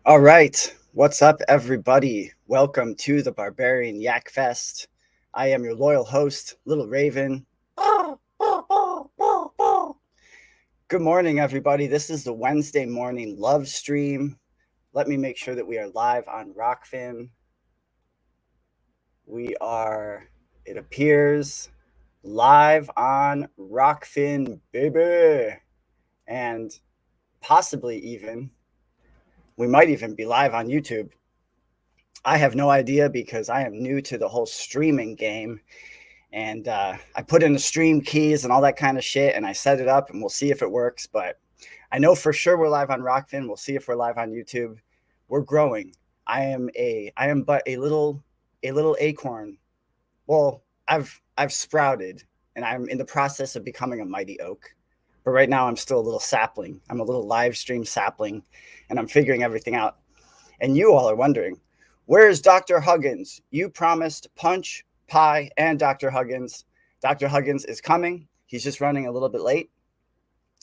All right. What's up, everybody? Welcome to the Barbarian Yak Fest. I am your loyal host, Little Raven. Good morning, everybody. This is the Wednesday morning love stream. Let me make sure that we are live on Rockfin. We are, it appears, live on Rockfin, baby. And possibly even, we might even be live on YouTube. I have no idea because I am new to the whole streaming game. And I put in the stream keys and all that kind of shit, and I set it up, and we'll see if it works. But I know for sure we're live on Rockfin. We'll see if we're live on YouTube. We're growing. I am but a little acorn. Well, I've sprouted, and I'm in the process of becoming a mighty oak. But right now, I'm still a little sapling. I'm a little live stream sapling, and I'm figuring everything out. And you all are wondering, where's Dr. Huggins? You promised Punch, Pie, and Dr. Huggins. Dr. Huggins is coming. He's just running a little bit late.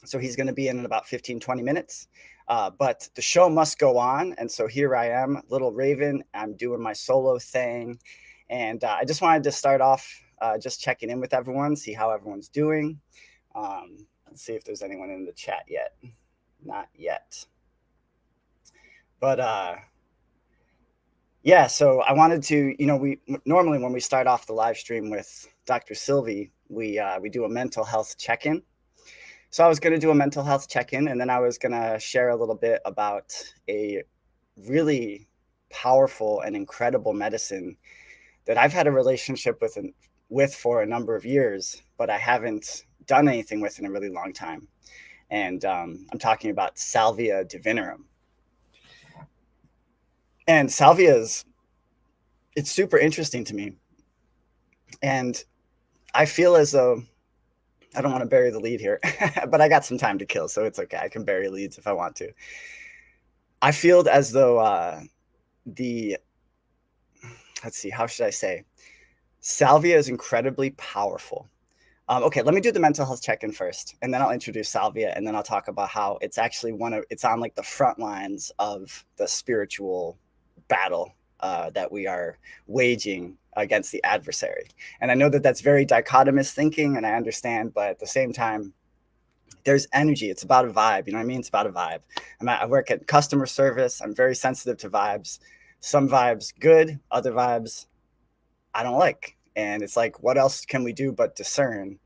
So he's going to be in about 15, 20 minutes. But the show must go on. And so here I am, Little Raven. I'm doing my solo thing. And I just wanted to start off just checking in with everyone, see how everyone's doing. Let's see if there's anyone in the chat yet. Not yet. But yeah, so I wanted to, we normally when we start off the live stream with Dr. Sylvie, we do a mental health check-in. So I was going to do a mental health check-in, and then I was going to share a little bit about a really powerful and incredible medicine that I've had a relationship with for a number of years, but I haven't done anything with in a really long time. And I'm talking about Salvia divinorum. And salvia it's super interesting to me. And I feel as though, I don't want to bury the lead here, but I got some time to kill, so it's okay. I can bury leads if I want to. I feel as though let's see, how should I say? Salvia is incredibly powerful. Okay, let me do the mental health check-in first, and then I'll introduce salvia, and then I'll talk about how it's actually it's on like the front lines of the spiritual battle that we are waging against the adversary. And I know that that's very dichotomous thinking, and I understand, but at the same time, there's energy. It's about a vibe. You know what I mean? It's about a vibe. I work at customer service. I'm very sensitive to vibes. Some vibes good, other vibes I don't like. And it's like, what else can we do but discern?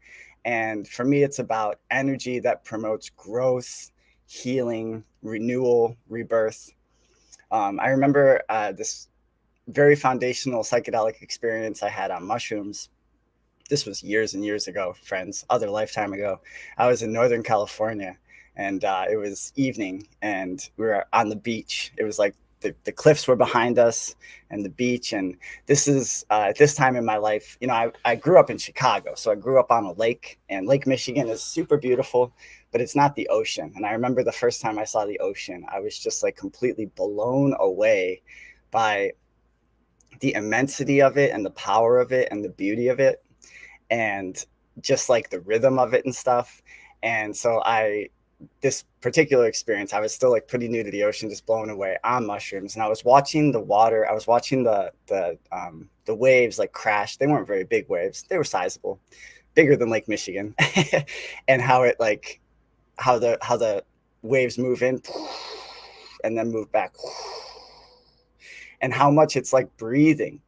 And for me, it's about energy that promotes growth, healing, renewal, rebirth. I remember this very foundational psychedelic experience I had on mushrooms. This was years and years ago, friends, other lifetime ago. I was in Northern California, and it was evening, and we were on the beach. It was like the cliffs were behind us and the beach. And this is at this time in my life, I grew up in Chicago. So I grew up on a lake, and Lake Michigan is super beautiful, but it's not the ocean. And I remember the first time I saw the ocean, I was just like completely blown away by the immensity of it and the power of it and the beauty of it, and just like the rhythm of it and stuff. And so this particular experience, I was still like pretty new to the ocean, just blown away on mushrooms. And I was watching the water. I was watching the waves like crash. They weren't very big waves. They were sizable, bigger than Lake Michigan. And how the waves move in and then move back, and how much it's like breathing.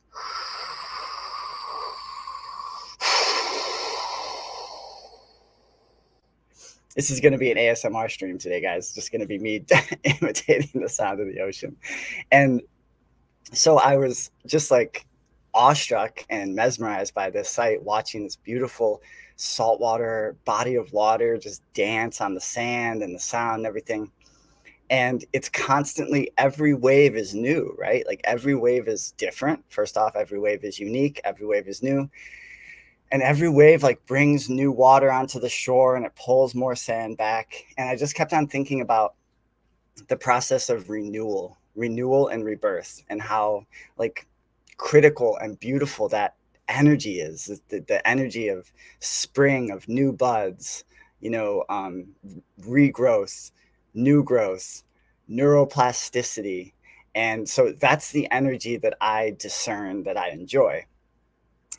This is going to be an ASMR stream today, guys. It's just going to be me imitating the sound of the ocean. And so I was just like awestruck and mesmerized by this sight, watching this beautiful saltwater body of water just dance on the sand and the sound and everything. And it's constantly, every wave is new, right? Like every wave is different. First off, every wave is unique. Every wave is new. And every wave like brings new water onto the shore, and it pulls more sand back. And I just kept on thinking about the process of renewal and rebirth, and how like critical and beautiful that energy is, the energy of spring, of new buds, regrowth, new growth, neuroplasticity. And so that's the energy that I discern that I enjoy.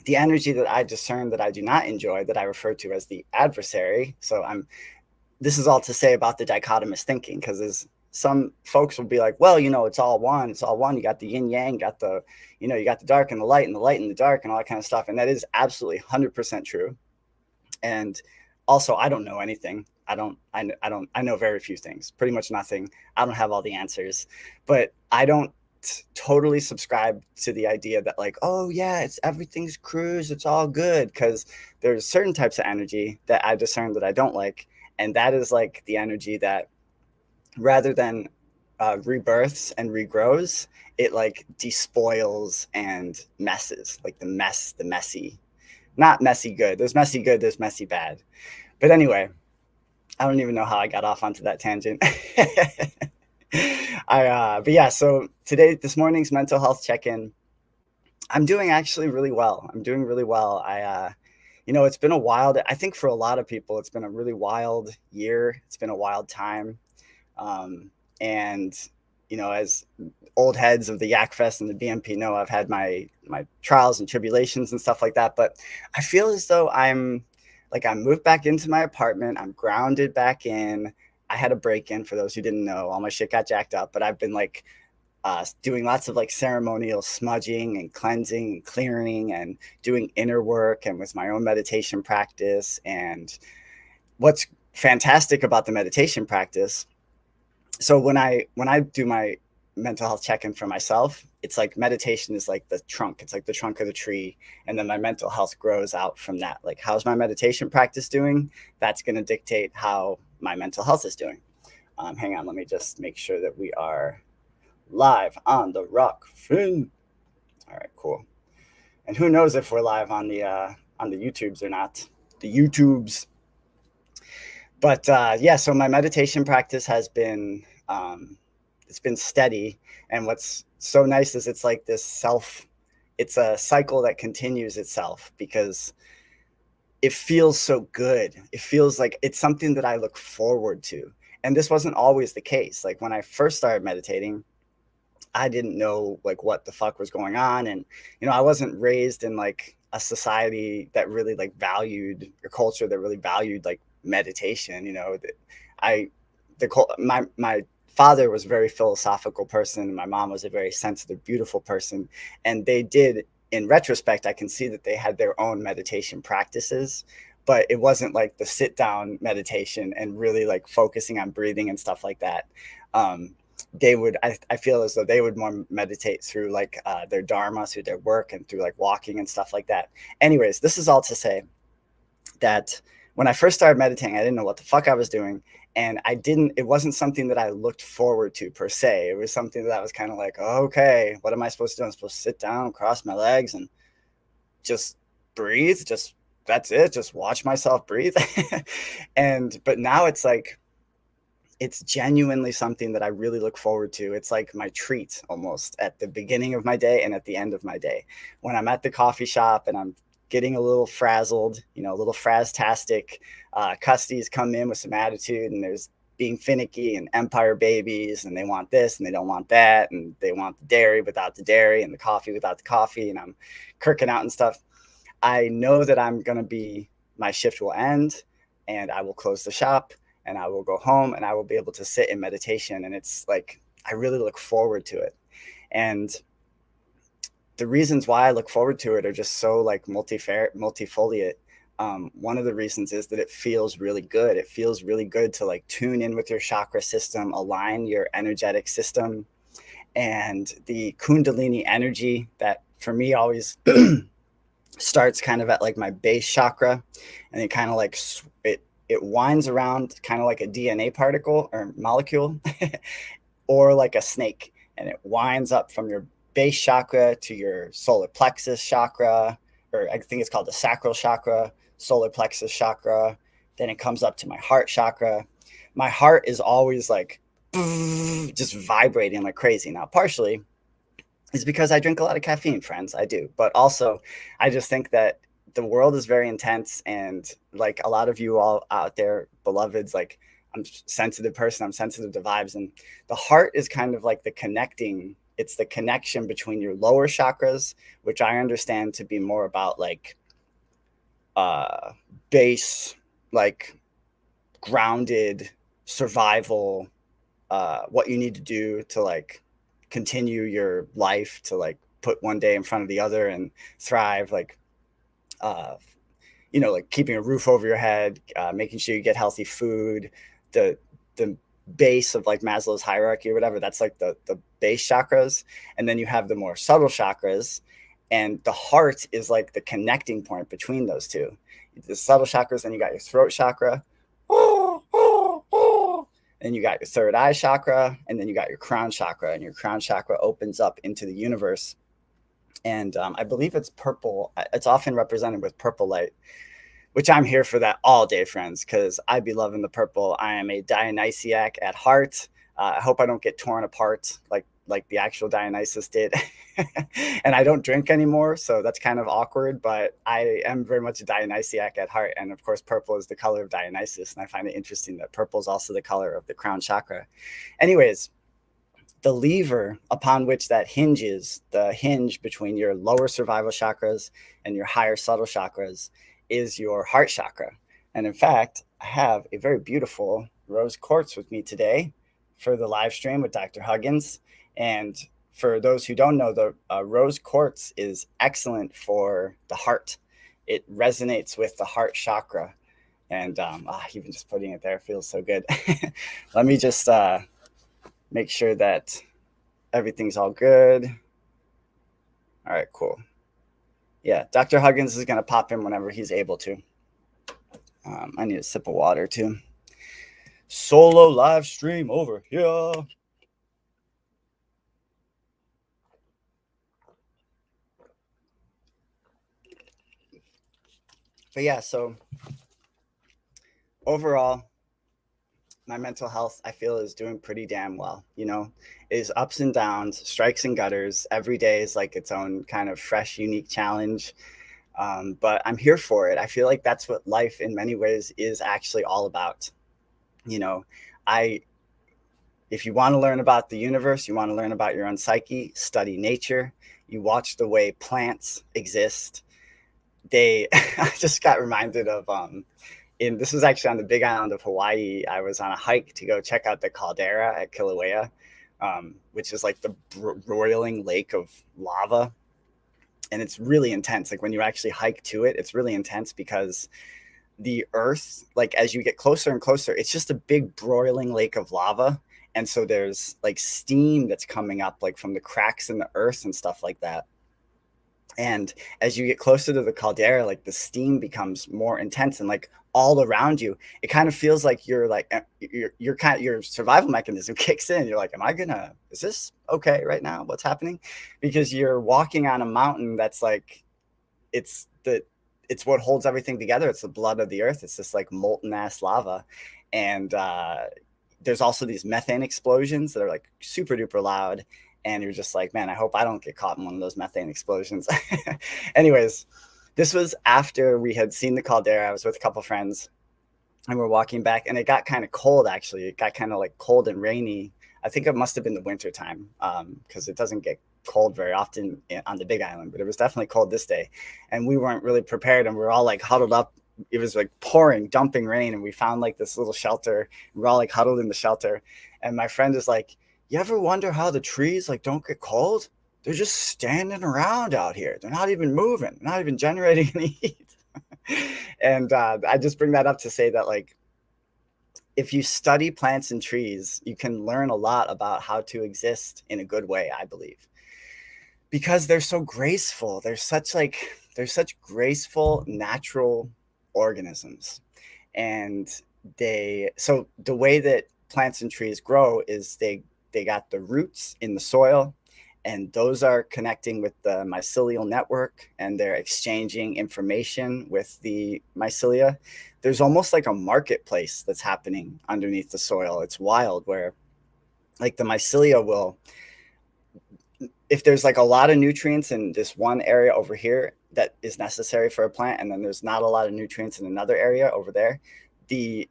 The energy that I discern that I do not enjoy, that I refer to as the adversary. So this is all to say about the dichotomous thinking, because there's some folks will be like, well, it's all one. It's all one. You got the yin yang, you got the dark and the light, and the light and the dark, and all that kind of stuff. And that is absolutely 100% true. And also, I don't know anything. I know very few things, pretty much nothing. I don't have all the answers, but I don't totally subscribe to the idea that, like, oh yeah, it's everything's cruise, it's all good, because there's certain types of energy that I discern that I don't like. And that is like the energy that, rather than rebirths and regrows, it like despoils and messes, like the messy, not messy good. There's messy good, there's messy bad. But anyway, I don't even know how I got off onto that tangent. But yeah, so this morning's mental health check-in, I'm doing actually really well. I'm doing really well. It's been a wild, I think for a lot of people, it's been a really wild year. It's been a wild time. And, as old heads of the Yak Fest and the BMP know, I've had my trials and tribulations and stuff like that. But I feel as though I moved back into my apartment. I'm grounded back in. I had a break-in, for those who didn't know. All my shit got jacked up, but I've been like doing lots of like ceremonial smudging and cleansing and clearing and doing inner work and with my own meditation practice. And what's fantastic about the meditation practice, so when I do my mental health check-in for myself, it's like meditation is like the trunk. It's like the trunk of the tree. And then my mental health grows out from that. Like, how's my meditation practice doing? That's going to dictate how my mental health is doing. Hang on, let me just make sure that we are live on the Rock Fin. All right, cool. And who knows if we're live on the YouTubes or not? The YouTubes. But yeah, so my meditation practice has been it's been steady. And what's so nice is it's like it's a cycle that continues itself, because it feels so good. It feels like it's something that I look forward to. And this wasn't always the case. Like, when I first started meditating, I didn't know like what the fuck was going on. And, I wasn't raised in like a society that really like valued, or culture that really valued like meditation. My father was a very philosophical person, and my mom was a very sensitive, beautiful person. And they did, in retrospect, I can see that they had their own meditation practices, but it wasn't like the sit down meditation and really like focusing on breathing and stuff like that. I feel as though they would more meditate through like their dharma, through their work, and through like walking and stuff like that. Anyways, this is all to say that when I first started meditating, I didn't know what the fuck I was doing. And it wasn't something that I looked forward to per se. It was something that I was kind of like, oh, okay, what am I supposed to do? I'm supposed to sit down, cross my legs, and just breathe. That's it. Just watch myself breathe. But now it's like, it's genuinely something that I really look forward to. It's like my treat almost at the beginning of my day and at the end of my day. When I'm at the coffee shop and I'm getting a little frazzled, a little frazztastic, custies come in with some attitude, and there's being finicky and empire babies, and they want this and they don't want that, and they want the dairy without the dairy and the coffee without the coffee, and I'm kirking out and stuff. I know that my shift will end, and I will close the shop, and I will go home, and I will be able to sit in meditation. And it's like, I really look forward to it. And the reasons why I look forward to it are just so like multifoliate. One of the reasons is that it feels really good. It feels really good to like tune in with your chakra system, align your energetic system, and the Kundalini energy that for me always starts kind of at like my base chakra, and it kind of like it winds around kind of like a DNA particle or molecule or like a snake, and it winds up from your base chakra to your solar plexus chakra, or I think it's called the sacral chakra, solar plexus chakra. Then it comes up to my heart chakra. My heart is always like just vibrating like crazy. Now, partially is because I drink a lot of caffeine, friends. I do. But also, I just think that the world is very intense, and like a lot of you all out there, beloveds, I'm a sensitive person. I'm sensitive to vibes, and the heart is kind of like the connecting it's the connection between your lower chakras, which I understand to be more about like uh base, like grounded survival, what you need to do to like continue your life, to like put one day in front of the other and thrive, like uh like keeping a roof over your head, making sure you get healthy food, the the base of like Maslow's hierarchy or whatever. That's like the base chakras, and then you have the more subtle chakras, and the heart is like the connecting point between those two. The subtle chakras, then you got your throat chakra, and you got your third eye chakra, and then you got your crown chakra, and your crown chakra opens up into the universe. And I believe it's purple. It's often represented with purple light, which I'm here for that all day, friends, because I be loving the purple. I am a Dionysiac at heart. I hope I don't get torn apart like the actual Dionysus did. And I don't drink anymore, so that's kind of awkward, but I am very much a Dionysiac at heart. And of course, purple is the color of Dionysus. And I find it interesting that purple is also the color of the crown chakra. Anyways, the lever upon which that hinges, the hinge between your lower survival chakras and your higher subtle chakras, is your heart chakra. And in fact, I have a very beautiful rose quartz with me today for the live stream with Dr. Huggins. And for those who don't know, the rose quartz is excellent for the heart. It resonates with the heart chakra. And even just putting it there feels so good. Let me just make sure that everything's all good. All right, cool. Yeah, Dr. Huggins is going to pop in whenever he's able to. I need a sip of water too. Solo live stream over here. But yeah, so overall, my mental health, I feel, is doing pretty damn well. Is ups and downs, strikes and gutters. Every day is like its own kind of fresh, unique challenge. But I'm here for it. I feel like that's what life in many ways is actually all about. You know, I If you want to learn about the universe, you want to learn about your own psyche, study nature. You watch the way plants exist. I just got reminded of this was actually on the Big Island of Hawaii. I was on a hike to go check out the caldera at Kilauea, which is like the roiling lake of lava. And it's really intense. Like when you actually hike to it, it's really intense because the earth, like as you get closer and closer, it's just a big broiling lake of lava. And so there's like steam that's coming up like from the cracks in the earth and stuff like that. And as you get closer to the caldera, like the steam becomes more intense, and like all around you, it kind of feels like your survival mechanism kicks in. You're like, is this okay right now? What's happening? Because you're walking on a mountain that's like, it's what holds everything together. It's the blood of the earth. It's this like molten ass lava. And there's also these methane explosions that are like super duper loud. And you're just like, man, I hope I don't get caught in one of those methane explosions. Anyways, this was after we had seen the caldera. I was with a couple friends and we're walking back, and it got kind of cold. Actually, it got kind of like cold and rainy. I think it must have been the winter time, because it doesn't get cold very often on the Big Island, but it was definitely cold this day. And we weren't really prepared, and we were all like huddled up. It was like pouring, dumping rain, and we found like this little shelter. We're all like huddled in the shelter. And my friend is like, you ever wonder how the trees like don't get cold? They're just standing around out here. They're not even moving, not even generating any heat. And I just bring that up to say that, like, if you study plants and trees, you can learn a lot about how to exist in a good way, I believe, because they're so graceful. They're such graceful, natural organisms. And so the way that plants and trees grow is they got the roots in the soil, and those are connecting with the mycelial network, and they're exchanging information with the mycelia. There's almost like a marketplace that's happening underneath the soil. It's wild, where like the mycelia will, if there's like a lot of nutrients in this one area over here that is necessary for a plant, and then there's not a lot of nutrients in another area over there, the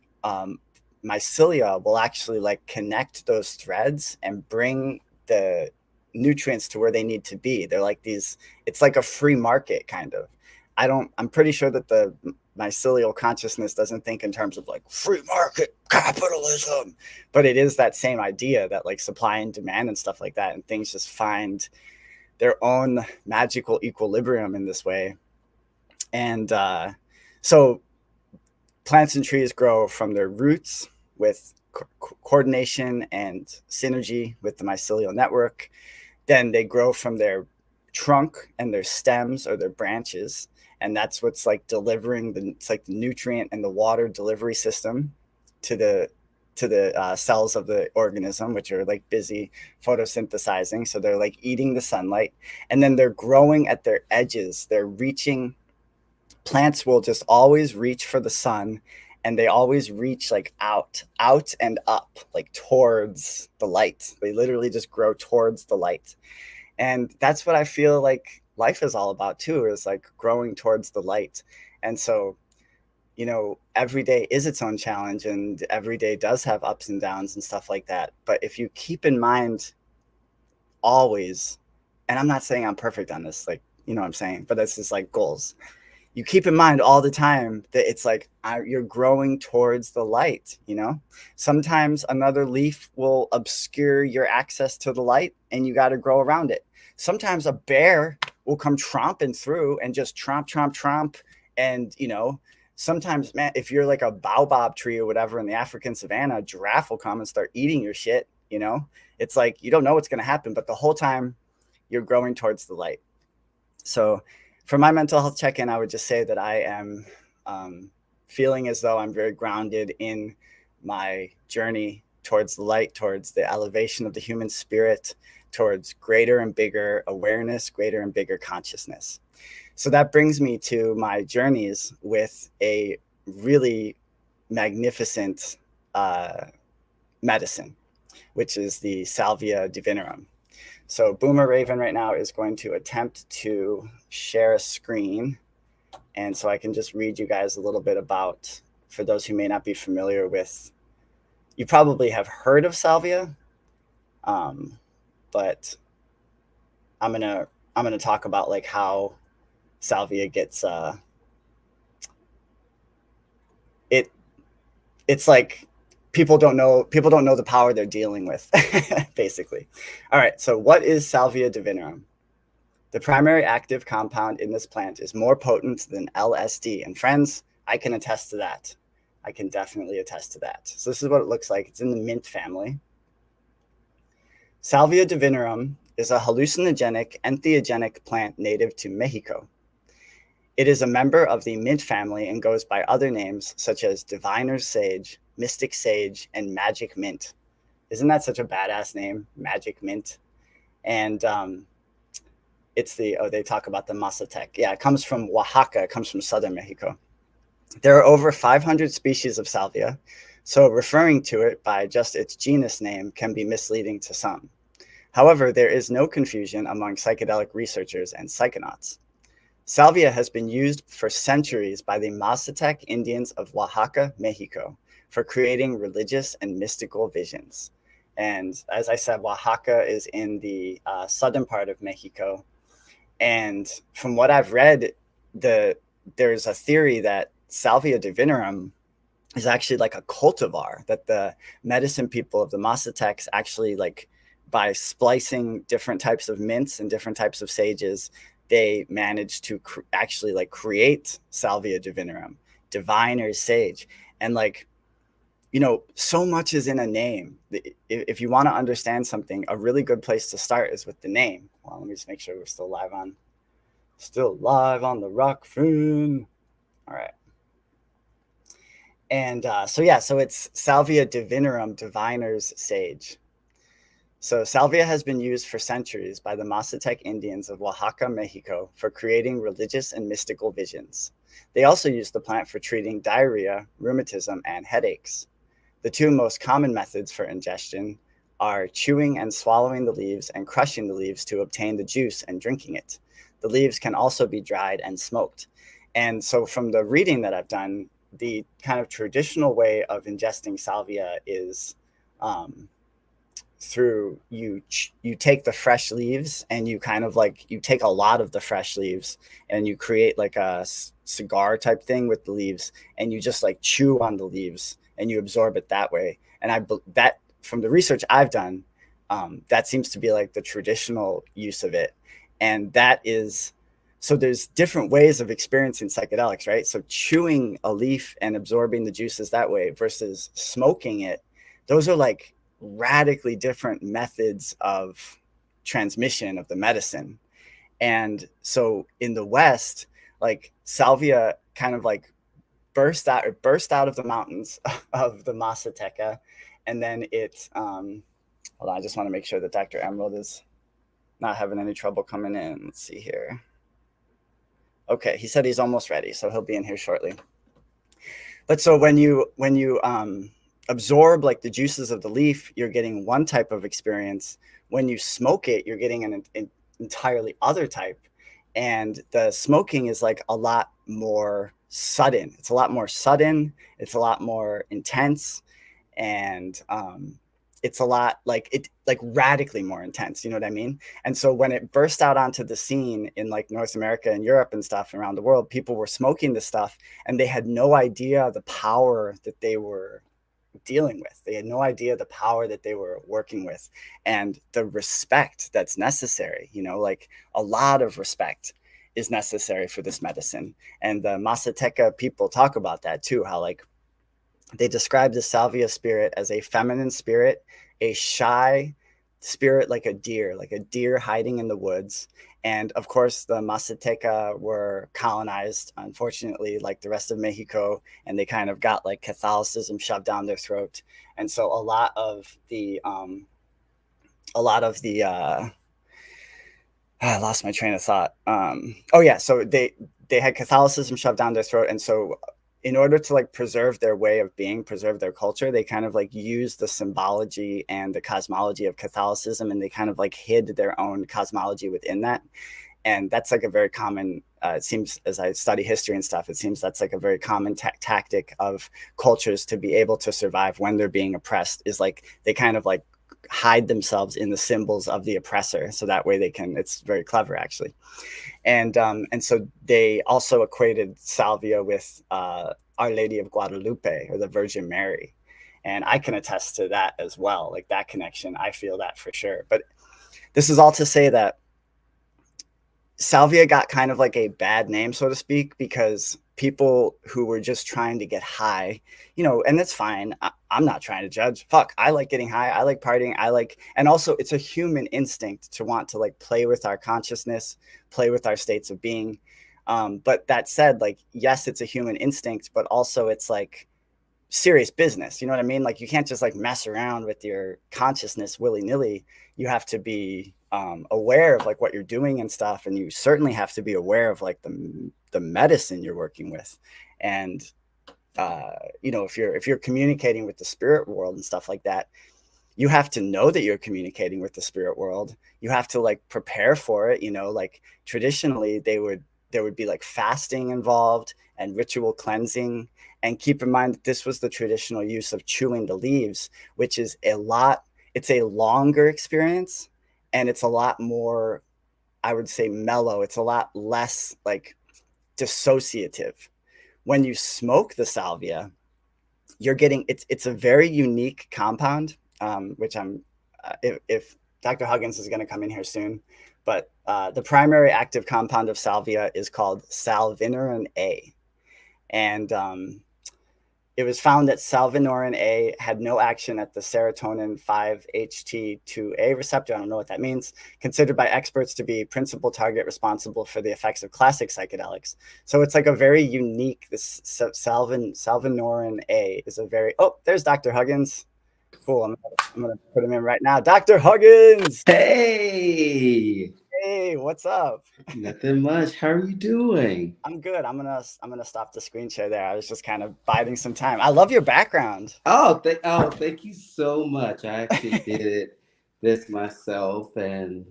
mycelia will actually like connect those threads and bring the nutrients to where they need to be. They're like these, it's like a free market kind of. I'm pretty sure that the mycelial consciousness doesn't think in terms of like free market capitalism, but it is that same idea that like supply and demand and stuff like that, and things just find their own magical equilibrium in this way. And so plants and trees grow from their roots with coordination and synergy with the mycelial network. Then they grow from their trunk and their stems or their branches, and that's what's like delivering it's like the nutrient and the water delivery system to the cells of the organism, which are like busy photosynthesizing. So they're like eating the sunlight, and then they're growing at their edges. They're reaching. Plants will just always reach for the sun, and they always reach like out and up, like towards the light. They literally just grow towards the light. And that's what I feel like life is all about too, is like growing towards the light. And so, every day is its own challenge, and every day does have ups and downs and stuff like that. But if you keep in mind always, and I'm not saying I'm perfect on this, like, you know what I'm saying, but that's just like goals. You keep in mind all the time that it's like you're growing towards the light. Sometimes another leaf will obscure your access to the light, and you got to grow around it. Sometimes a bear will come tromping through and just tromp. And sometimes, man, if you're like a baobab tree or whatever in the African savannah, a giraffe will come and start eating your shit. It's like you don't know what's going to happen, but the whole time you're growing towards the light. So for my mental health check-in, I would just say that I am feeling as though I'm very grounded in my journey towards the light, towards the elevation of the human spirit, towards greater and bigger awareness, greater and bigger consciousness. So that brings me to my journeys with a really magnificent medicine, which is the Salvia divinorum. So Boomer Raven right now is going to attempt to share a screen. And so I can just read you guys a little bit about, for those who may not be familiar with, you probably have heard of Salvia, but I'm gonna talk about like how Salvia gets it's like people don't know the power they're dealing with, basically. All right, so what is Salvia divinorum? The primary active compound in this plant is more potent than LSD. And friends, I can attest to that. I can definitely attest to that. So this is what it looks like. It's in the mint family. Salvia divinorum is a hallucinogenic entheogenic plant native to Mexico. It is a member of the mint family and goes by other names such as diviner's sage, mystic sage, and magic mint. Isn't that such a badass name, magic mint? And it's they talk about the Mazatec. Yeah, it comes from Oaxaca. It comes from southern Mexico. There are over 500 species of salvia, so referring to it by just its genus name can be misleading to some. However, there is no confusion among psychedelic researchers and psychonauts. Salvia has been used for centuries by the Mazatec Indians of Oaxaca, Mexico, for creating religious and mystical visions. And as I said, Oaxaca is in the southern part of Mexico. And from what I've read, there's a theory that Salvia divinorum is actually like a cultivar that the medicine people of the Mazatecs actually, like, by splicing different types of mints and different types of sages, they managed to actually like create Salvia divinorum, diviner's sage. And like, so much is in a name. If you want to understand something, a really good place to start is with the name. Well, let me just make sure we're still live on the Rockfin. All right. And so it's Salvia divinorum, diviner's sage. So salvia has been used for centuries by the Mazatec Indians of Oaxaca, Mexico, for creating religious and mystical visions. They also use the plant for treating diarrhea, rheumatism, and headaches. The two most common methods for ingestion are chewing and swallowing the leaves and crushing the leaves to obtain the juice and drinking it. The leaves can also be dried and smoked. And so from the reading that I've done, the kind of traditional way of ingesting salvia is through you take the fresh leaves and you kind of like you take a lot of the fresh leaves and you create like a cigar type thing with the leaves, and you just like chew on the leaves and you absorb it that way. And that from the research I've done, that seems to be like the traditional use of it. And that is, so there's different ways of experiencing psychedelics, right? So chewing a leaf and absorbing the juices that way versus smoking it, those are like radically different methods of transmission of the medicine. And so in the West, like salvia kind of like burst out of the mountains of the Masateca, and then it hold on, I just want to make sure that Dr. Emerald is not having any trouble coming in. Let's see here. Okay, he said he's almost ready, so he'll be in here shortly. But so when you absorb like the juices of the leaf, you're getting one type of experience. When you smoke it, you're getting an entirely other type. And the smoking is like a lot more sudden. It's a lot more sudden. It's a lot more intense, and it's a lot like radically more intense. You know what I mean? And so when it burst out onto the scene in like North America and Europe and stuff around the world, people were smoking this stuff and they had no idea the power that they were dealing with. They had no idea the power that they were working with and the respect that's necessary. You know, like a lot of respect is necessary for this medicine. And the Masateca people talk about that too, how like they describe the salvia spirit as a feminine spirit, a shy spirit like a deer hiding in the woods. And of course, the Mazateca were colonized, unfortunately, like the rest of Mexico, and they kind of got like Catholicism shoved down their throat. And so a lot of the I lost my train of thought. Oh yeah, so they had Catholicism shoved down their throat, and so in order to like preserve their way of being, preserve their culture, they kind of like used the symbology and the cosmology of Catholicism, and they kind of like hid their own cosmology within that. And that's like a very common, it seems, as I study history and stuff, it seems that's like a very common tactic of cultures to be able to survive when they're being oppressed, is like they kind of like hide themselves in the symbols of the oppressor, so that way they can, it's very clever actually. And so they also equated salvia with Our Lady of Guadalupe, or the Virgin Mary, and I can attest to that as well. Like that connection, I feel that for sure. But this is all to say that salvia got kind of like a bad name, so to speak, because people who were just trying to get high, you know, and that's fine. I'm not trying to judge. Fuck, I like getting high. I like partying. And also it's a human instinct to want to like play with our consciousness, play with our states of being. But that said, like, yes, it's a human instinct, but also it's like serious business. You know what I mean? Like you can't just like mess around with your consciousness willy nilly. You have to be aware of like what you're doing and stuff, and you certainly have to be aware of like the medicine you're working with. And you know, if you're communicating with the spirit world and stuff like that, you have to know that you're communicating with the spirit world. You have to like prepare for it. You know, like traditionally there would be like fasting involved and ritual cleansing. And keep in mind that this was the traditional use of chewing the leaves, which is it's a longer experience, and it's a lot more, I would say, mellow. It's a lot less like dissociative. When you smoke the salvia, you're getting, it's a very unique compound, which I'm if Dr. Huggins is going to come in here soon, but the primary active compound of salvia is called salvinorin A, and it was found that salvinorin A had no action at the serotonin 5-HT2A receptor. I don't know what that means. Considered by experts to be principal target responsible for the effects of classic psychedelics. So it's like a very unique, this salvinorin A is a very, oh, there's Dr. Huggins. Cool, I'm gonna put him in right now. Dr. Huggins! Hey, Hey, what's up? nothing much. How are you doing? I'm good. I'm gonna stop the screen share there. I was just kind of biding some time. I love your background. Thank you so much. I actually did this myself, and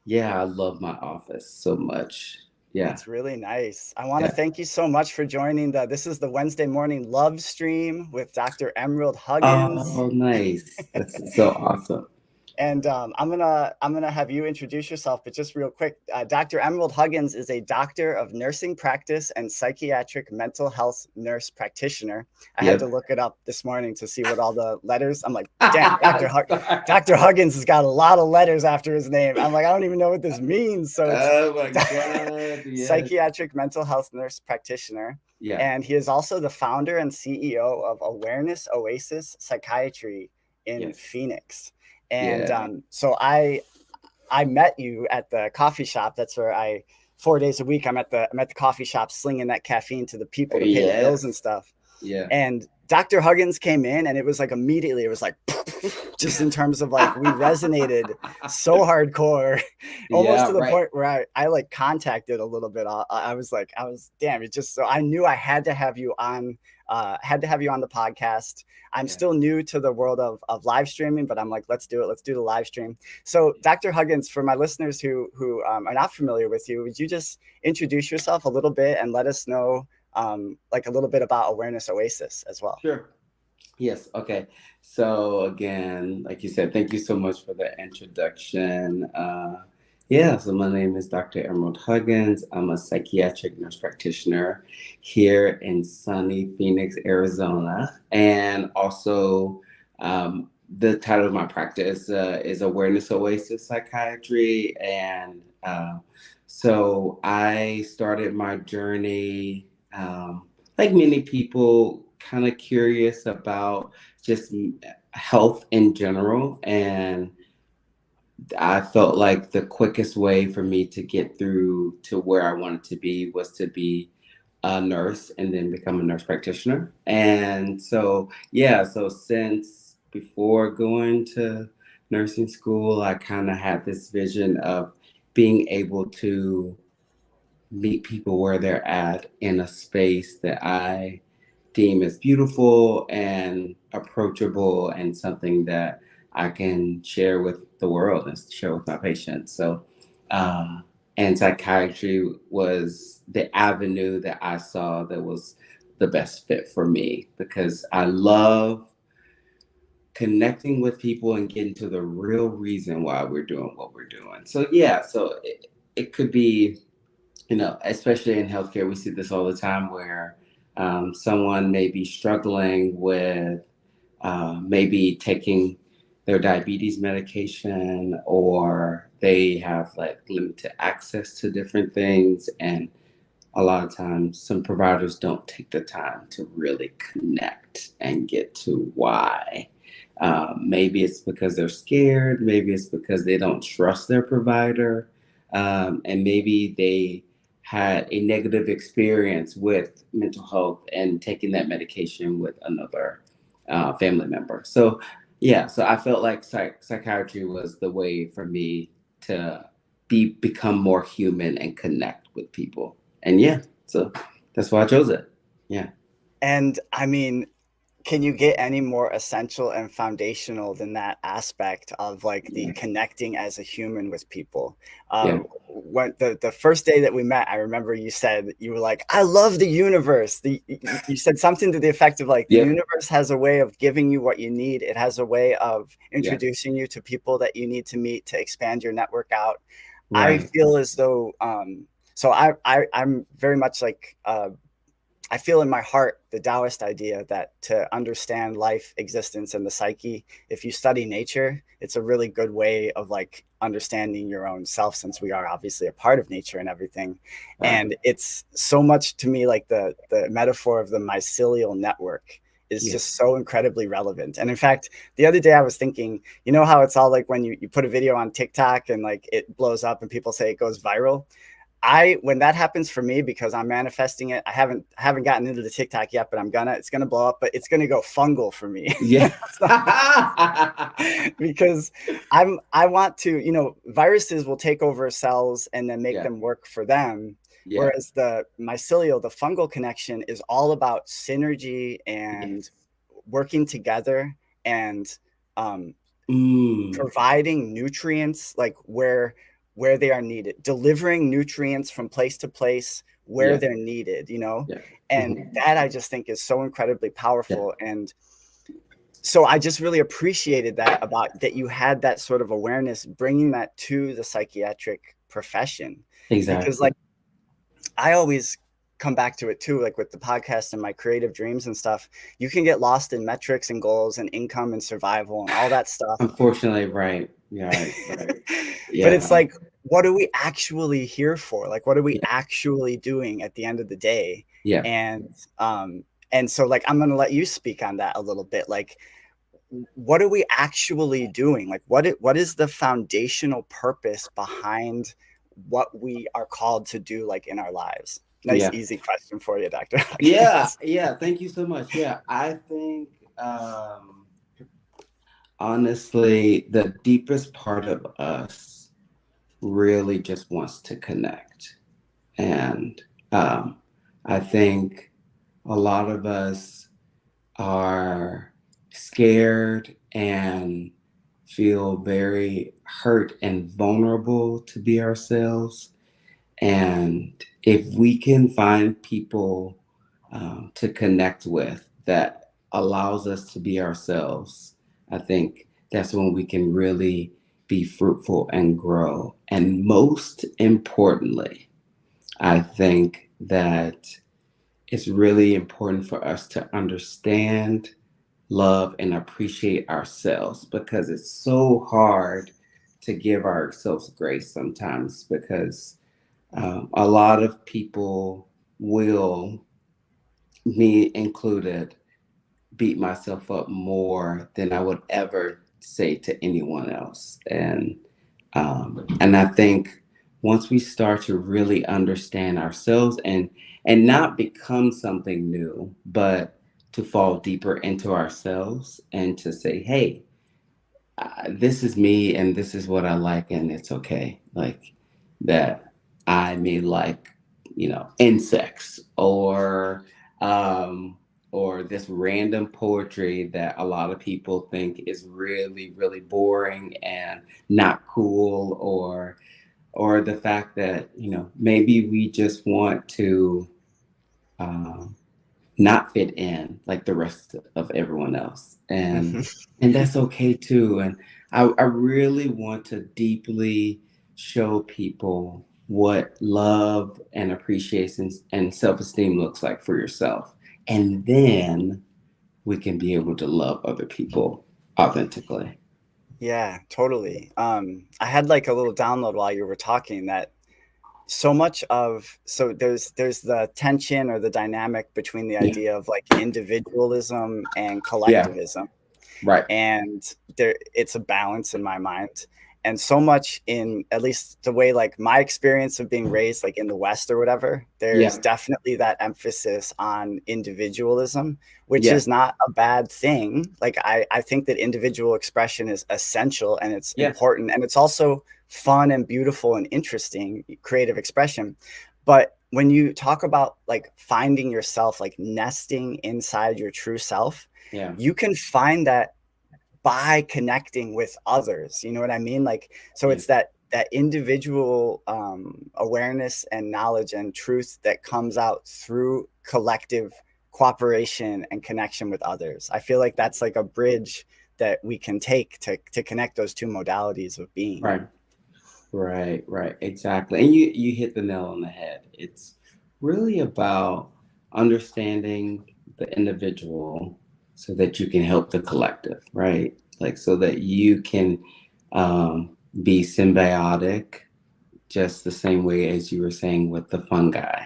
yeah, I love my office so much. Yeah, That's really nice. I want to yeah. thank you so much for joining this is the Wednesday morning love stream with Dr. Emerald Huggins. Oh, nice. That's so awesome. And I'm gonna have you introduce yourself, but just real quick, Dr. Emerald Huggins is a doctor of nursing practice and psychiatric mental health nurse practitioner. I had to Yep. look it up this morning to see what all the letters. I'm like, damn, Sorry. Dr. Huggins has got a lot of letters after his name. I'm like, I don't even know what this means. So it's Oh my God. Yes. psychiatric mental health nurse practitioner. Yeah. And he is also the founder and CEO of Awareness Oasis Psychiatry in Yes. Phoenix. And Yeah. I met you at the coffee shop. That's where 4 days a week I'm at the coffee shop slinging that caffeine to the people to pay the bills and Yes. stuff. Yeah. And Dr. Huggins came in, and it was like immediately, it was like, just in terms of like, we resonated so hardcore, almost Yeah, to the right. point where I like contacted a little bit. I was like, damn, it just, so I knew I had to have you on, the podcast. I'm Yeah. still new to the world of live streaming, but I'm like, let's do it. Let's do the live stream. So Dr. Huggins, for my listeners who are not familiar with you, would you just introduce yourself a little bit and let us know like a little bit about Awareness Oasis as well? Sure. Yes. Okay. So again, like you said, thank you so much for the introduction. Yeah. So my name is Dr. Emerald Huggins. I'm a psychiatric nurse practitioner here in sunny Phoenix, Arizona, and also the title of my practice is Awareness Oasis Psychiatry, and so I started my journey. Like many people, kind of curious about just health in general. And I felt like the quickest way for me to get through to where I wanted to be was to be a nurse and then become a nurse practitioner. And so, yeah, so since before going to nursing school, I kind of had this vision of being able to meet people where they're at in a space that I deem as beautiful and approachable and something that I can share with the world and share with my patients. So, uh, and psychiatry was the avenue that I saw that was the best fit for me because I love connecting with people and getting to the real reason why we're doing what we're doing. So, yeah, so it could be, especially in healthcare, we see this all the time where someone may be struggling with maybe taking their diabetes medication, or they have like limited access to different things. And a lot of times, some providers don't take the time to really connect and get to why. Maybe it's because they're scared, maybe it's because they don't trust their provider, and maybe they had a negative experience with mental health and taking that medication with another family member. So, yeah, so I felt like psychiatry was the way for me to become more human and connect with people. And yeah, so that's why I chose it. Yeah. And I mean, can you get any more essential and foundational than that aspect of like the Yeah. connecting as a human with people? Yeah. When the first day that we met, I remember you said you were like, "I love the universe." You said something to the effect of like, "The Yep. universe has a way of giving you what you need. It has a way of Yeah. introducing you to people that you need to meet to expand your network out." I Right. feel as though so I'm very much like I feel in my heart the Taoist idea that to understand life, existence, and the psyche, if you study nature, it's a really good way of like understanding your own self, since we are obviously a part of nature and everything. Right. And it's so much to me like the metaphor of the mycelial network is Yeah. just so incredibly relevant. And in fact, the other day I was thinking, you know how it's all like when you put a video on TikTok and like it blows up and people say it goes viral. When that happens for me, because I'm manifesting it, I haven't gotten into the TikTok yet, but it's gonna blow up, but it's gonna go fungal for me. Yeah. Because I want to, viruses will take over cells and then make Yeah. them work for them. Yeah. Whereas the mycelial, the fungal connection is all about synergy and Yes. working together and um, Mm. providing nutrients like where they are needed, delivering nutrients from place to place where Yeah. they're needed. Yeah. And Mhm. that I just think is so incredibly Yeah. powerful. And so I just really appreciated that, about that you had that sort of awareness, bringing that to the psychiatric profession, because Exactly. like I always come back to it too, like with the podcast and my creative dreams and stuff. You can get lost in metrics and goals and income and survival and all that stuff. Unfortunately, right. Yeah, right. But it's Yeah. like, what are we actually here for? Like, what are we Yeah. actually doing at the end of the day? Yeah. And um, and so like I'm gonna let you speak on that a little bit. Like, what are we actually doing? Like, what is the foundational purpose behind what we are called to do, like in our lives? Nice, Yeah. easy question for you, Dr. Yeah. Hawkins. Yeah. Thank you so much. Yeah. I think honestly, the deepest part of us really just wants to connect. And I think a lot of us are scared and feel very hurt and vulnerable to be ourselves. And if we can find people to connect with that allows us to be ourselves, I think that's when we can really be fruitful and grow. And most importantly, I think that it's really important for us to understand, love, and appreciate ourselves, because it's so hard to give ourselves grace sometimes, because a lot of people will, me included, beat myself up more than I would ever say to anyone else. And I think once we start to really understand ourselves and not become something new, but to fall deeper into ourselves and to say, hey, this is me and this is what I like, and it's okay. Like that I may like, insects um or this random poetry that a lot of people think is really, really boring and not cool, or the fact that, maybe we just want to um not fit in like the rest of everyone else. And that's okay too. And I really want to deeply show people what love and appreciation and self-esteem looks like for yourself. And then we can be able to love other people authentically. Yeah, totally. I had like a little download while you were talking, that so much of, so there's the tension or the dynamic between the Yeah. idea of like individualism and Yeah. collectivism, Right. and there it's a balance in my mind. And so much, in at least the way like my experience of being raised like in the West or whatever, there's Yeah. definitely that emphasis on individualism, which Yeah. is not a bad thing. Like I think that individual expression is essential and it's Yeah. important, and it's also fun and beautiful and interesting creative expression. But when you talk about like finding yourself, like nesting inside your true self, Yeah. you can find that by connecting with others. You know what I mean? Like, so Yeah. it's that individual awareness and knowledge and truth that comes out through collective cooperation and connection with others. I feel like that's like a bridge that we can take to connect those two modalities of being. Right. Right, exactly. And you hit the nail on the head. It's really about understanding the individual so that you can help the collective, right? Like so that you can be symbiotic, just the same way as you were saying with the fungi.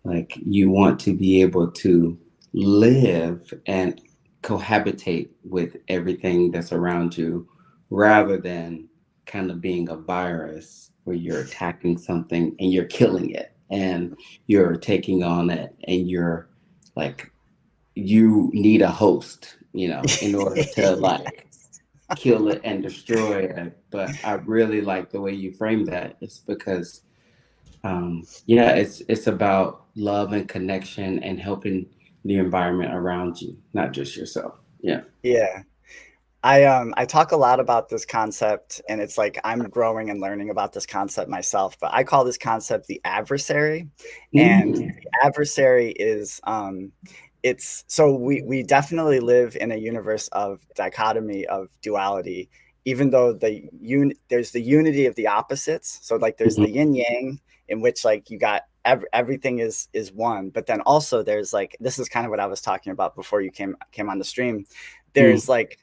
Like you want to be able to live and cohabitate with everything that's around you rather than kind of being a virus where you're attacking something and you're killing it and you're taking on it and you're like, you need a host, in order to like kill it and destroy it. But I really like the way you frame that. It's because yeah, it's about love and connection and helping the environment around you, not just yourself. Yeah. Yeah. I talk a lot about this concept, and it's like I'm growing and learning about this concept myself, but I call this concept the adversary. And Mm. the adversary is it's so we definitely live in a universe of dichotomy, of duality, even though there's the unity of the opposites. So like there's Mhm. the yin yang, in which like you got everything is one, but then also there's like, this is kind of what I was talking about before you came on the stream. Mm. There's like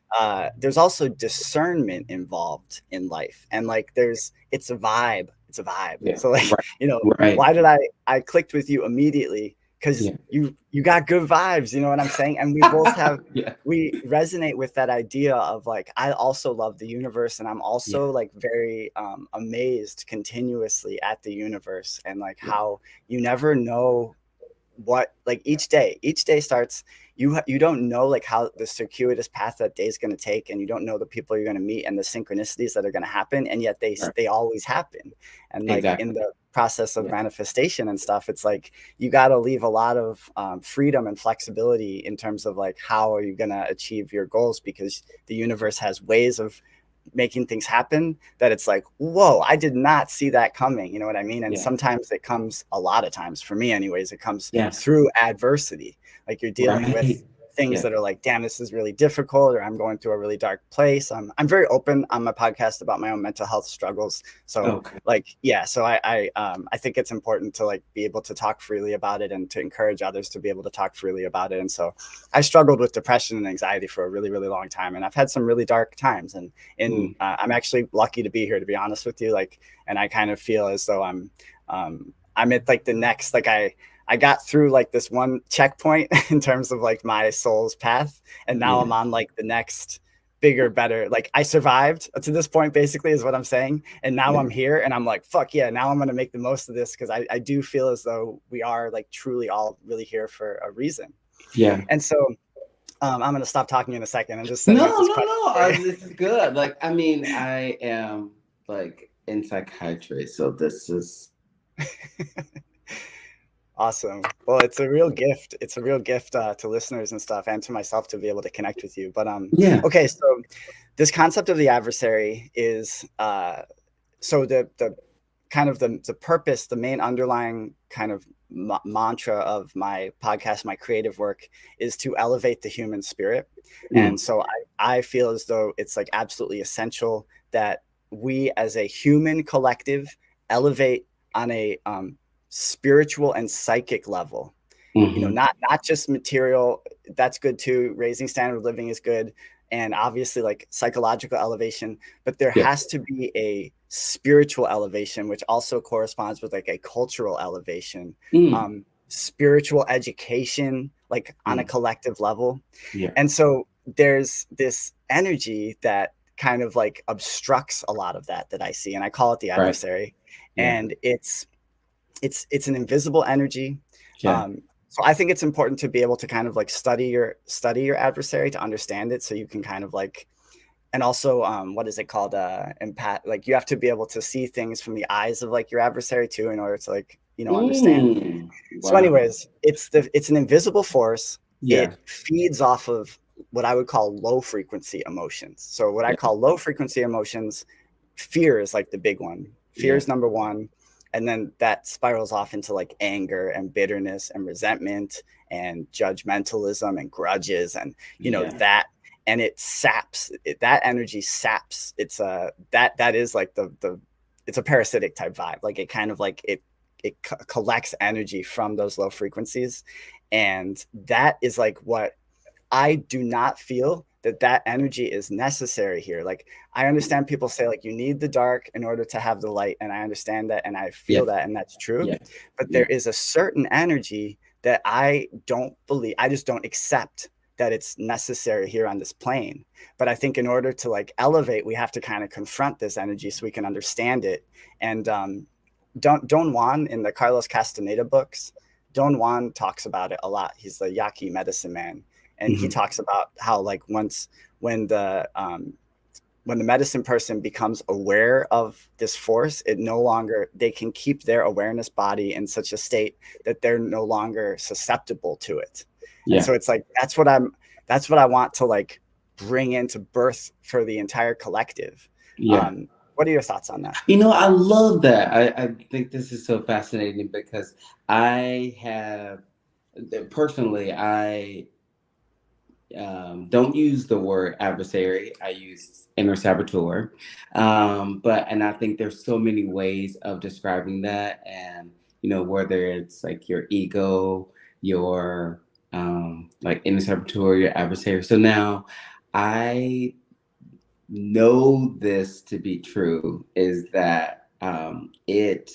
there's also discernment involved in life, and like it's a vibe, it's a vibe. Yeah. So like, Right. you know, Right. why did I clicked with you immediately? Because Yeah. you got good vibes, you know what I'm saying? And we both have, Yeah. we resonate with that idea of like, I also love the universe, and I'm Yeah. also like very amazed continuously at the universe, and like Yeah. how you never know what, like each day starts, you don't know like how the circuitous path that day is going to take, and you don't know the people you're going to meet and the synchronicities that are going to happen, and yet Right. they always happen. And like in Exactly. the process of Yeah. manifestation and stuff, it's like you got to leave a lot of freedom and flexibility in terms of like how are you going to achieve your goals, because the universe has ways of making things happen that it's like, whoa, I did not see that coming, you know what I mean? And Yeah. sometimes it comes, a lot of times for me anyways, it comes Yeah. through adversity. Like you're dealing with Right. things Yeah. that are like, damn, this is really difficult, or I'm going through a really dark place. I'm very open on my podcast about my own mental health struggles. So Okay. like, yeah, so I think it's important to like be able to talk freely about it, and to encourage others to be able to talk freely about it. And so I struggled with depression and anxiety for a really, really long time, and I've had some really dark times. And Mm. I'm actually lucky to be here, to be honest with you. Like, and I kind of feel as though I'm at like the next, like I got through like this one checkpoint in terms of like my soul's path, and now Yeah. I'm on like the next bigger, better. Like I survived to this point, basically, is what I'm saying. And now Yeah. I'm here, and I'm like, fuck yeah, now I'm gonna make the most of this, because I do feel as though we are like truly all really here for a reason. Yeah. And so I'm gonna stop talking in a second. I'm just setting up No, this no, question no. for you. This is good. Like, I mean, I am like in psychiatry, so this is Awesome. Well, it's a real gift. It's a real gift to listeners and stuff, and to myself to be able to connect with you. But yeah. okay, so this concept of the adversary is so the kind of the purpose, the main underlying kind of mantra of my podcast, my creative work, is to elevate the human spirit. Mm. And so I feel as though it's like absolutely essential that we as a human collective elevate on a spiritual and psychic level. You know, Hmm. not just material. That's good too. Raising standard of living is good, and obviously like psychological elevation, but there Yeah. has to be a spiritual elevation, which also corresponds with like a cultural elevation, Mm. spiritual education, like on a Mm. collective level. Yeah. And so there's this energy that kind of like obstructs a lot of that I see, and I call it the Right. adversary. Yeah. And it's an invisible energy. Yeah. Um, so I think it's important to be able to kind of like study your adversary, to understand it, so you can kind of like, and also what is it called, empath, like you have to be able to see things from the eyes of like your adversary too, in order to like, you know, understand. Mm. So Wow. anyways, it's an invisible force. Yeah. It feeds off of what I would call low frequency emotions. So what I Yeah. call low frequency emotions, fear is like the big one. Fear Yeah. is number one. And then that spirals off into like anger and bitterness and resentment and judgmentalism and grudges, and you know Yeah. that, and it saps that energy saps. It's a that is like the it's a parasitic type vibe. Like it kind of like it collects energy from those low frequencies, and that is like what I do not feel that energy is necessary here. Like I understand people say like you need the dark in order to have the light, and I understand that, and I Yeah. feel that, and that's true. Yeah. But there Yeah. is a certain energy that I don't believe, I just don't accept that it's necessary here on this plane. But I think in order to like elevate, we have to kind of confront this energy so we can understand it. And Don Juan in the Carlos Castaneda books, Don Juan talks about it a lot. He's the Yaqui medicine man, and he Hmm. talks about how like once when the um, when the medicine person becomes aware of this force, it no longer, they can keep their awareness body in such a state that they're no longer susceptible to it. And Yeah. so it's like that's what I want to like bring into birth for the entire collective. Yeah. What are your thoughts on that? You know, I love that. I think this is so fascinating because I have personally, I don't use the word adversary. I use inner saboteur. And I think there's so many ways of describing that, and whether it's like your ego, your like inner saboteur, your adversary. So now, I know this to be true is that it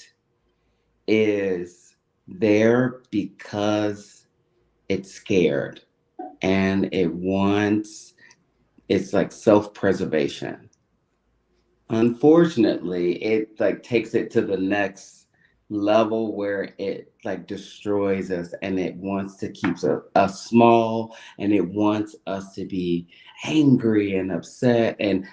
is there because it's scared and it's like self-preservation. Unfortunately, it like takes it to the next level where it like destroys us, and it wants to keep us small, and it wants us to be angry and upset, and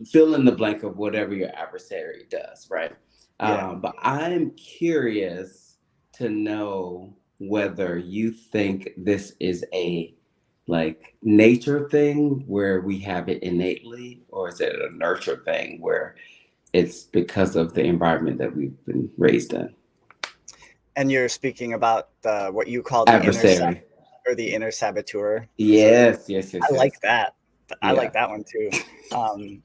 fill in the blank of whatever your adversary does, right? Yeah. But I'm curious to know whether you think this is a like nature thing where we have it innately, or is it a nurture thing where it's because of the environment that we've been raised in? And you're speaking about the what you call the Adversary. or the inner saboteur. Is what Yes, yes, I yes, like yes. that. I Yeah. like that one too.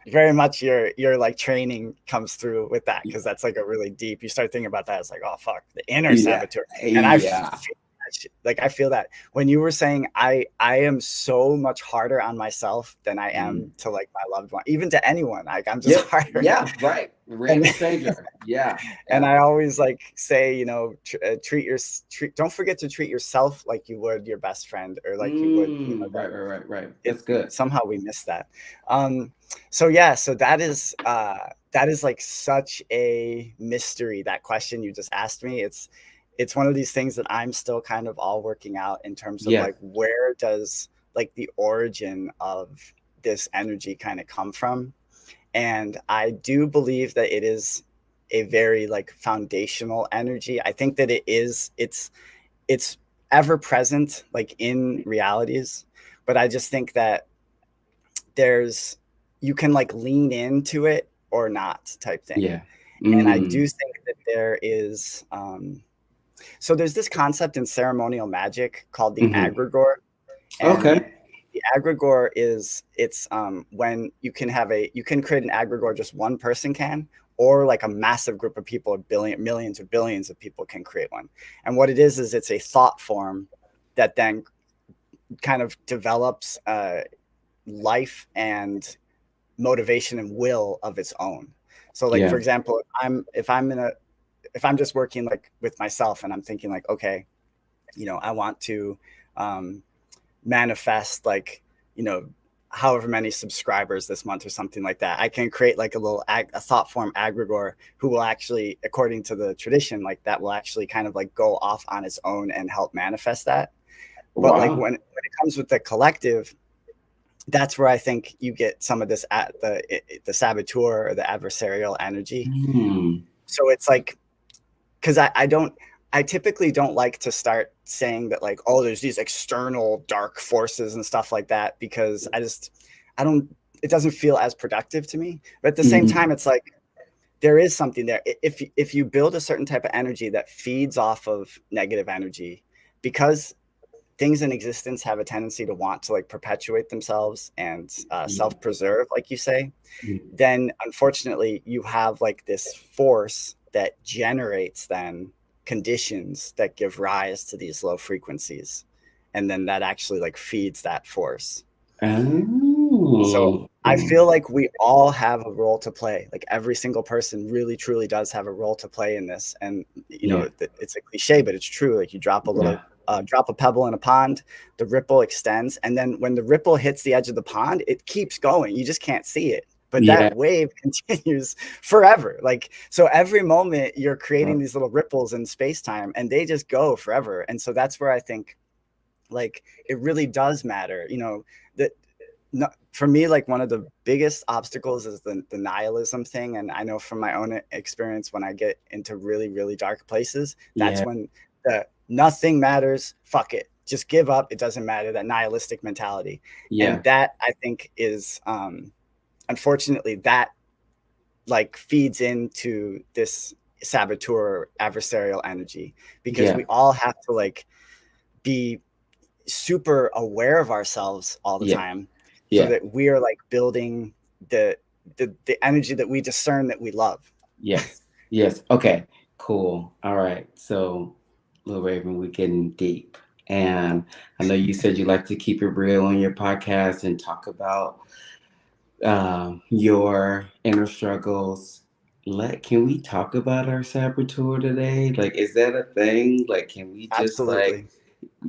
Very much your like training comes through with that, because that's like a really deep. You start thinking about that, it's like, oh fuck, the inner Yeah. saboteur. And Yeah. I feel that when you were saying I am so much harder on myself than I Mm. am to like my loved one, even to anyone. Like I'm just Yep. harder. Yeah. Right. And Random stranger. Yeah. and Yeah. I always like say, don't forget to treat yourself like you would your best friend, or like you would, Right. Right. Right. Right. it That's good. somehow we miss that. So yeah, so that is like such a mystery, that question you just asked me. It's one of these things that I'm still kind of all working out in terms of Yeah. like, where does like the origin of this energy kind of come from. And I do believe that it is a very like foundational energy. I think that it's ever present like in realities, but I just think that there's you can like lean into it or not, type thing. Yeah. And I do Mm. think that there is so there's this concept in ceremonial magic called the Hmm. egregore. And Okay. the egregore is it's when you can create an egregore, just one person can, or like a massive group of people, millions or billions of people can create one. And what it is it's a thought form that then kind of develops life and motivation and will of its own. So like, Yeah. for example, if I'm just working like with myself and I'm thinking like, okay, I want to um, manifest like, you know, however many subscribers this month or something like that. I can create like a thought form egregore who will actually, according to the tradition, like that will actually kind of like go off on its own and help manifest that. But like Wow. when it comes with the collective, that's where I think you get some of this at the saboteur or the adversarial energy. Mm. So it's like, because I typically don't like to start saying that like, oh, there's these external dark forces and stuff like that, because I don't, it doesn't feel as productive to me. But at the same time, Mhm. it's like there is something there. If you build a certain type of energy that feeds off of negative energy, because things in existence have a tendency to want to like perpetuate themselves and Yeah. self-preserve, like you say, Mm. then unfortunately you have like this force that generates then conditions that give rise to these low frequencies, and then that actually like feeds that force. So Oh. I feel like we all have a role to play. Like every single person really truly does have a role to play in this. And Yeah. it's a cliche, but it's true. Like you Yeah. drop a pebble in a pond, the ripple extends, and then when the ripple hits the edge of the pond, it keeps going. You just can't see it. But Yeah. that wave continues forever. Like, so every moment you're creating Wow. these little ripples in space time, and they just go forever. And so that's where I think like it really does matter, that for me, like one of the biggest obstacles is the nihilism thing. And I know from my own experience, when I get into really, really dark places, that's Yeah. when the nothing matters, fuck it, just give up, it doesn't matter, that nihilistic mentality. And Yeah. that I think is unfortunately that like feeds into this saboteur adversarial energy, because Yeah. we all have to like be super aware of ourselves all the Yeah. time, so Yeah. that we are like building the the energy that we discern that we love. Yes. Yes. Okay. Cool. All right. So, Lil Raven, we're getting deep. And I know you said you like to keep it real on your podcast and talk about your inner struggles. Can we talk about our saboteur today? Like, is that a thing? Like, can we just like Absolutely.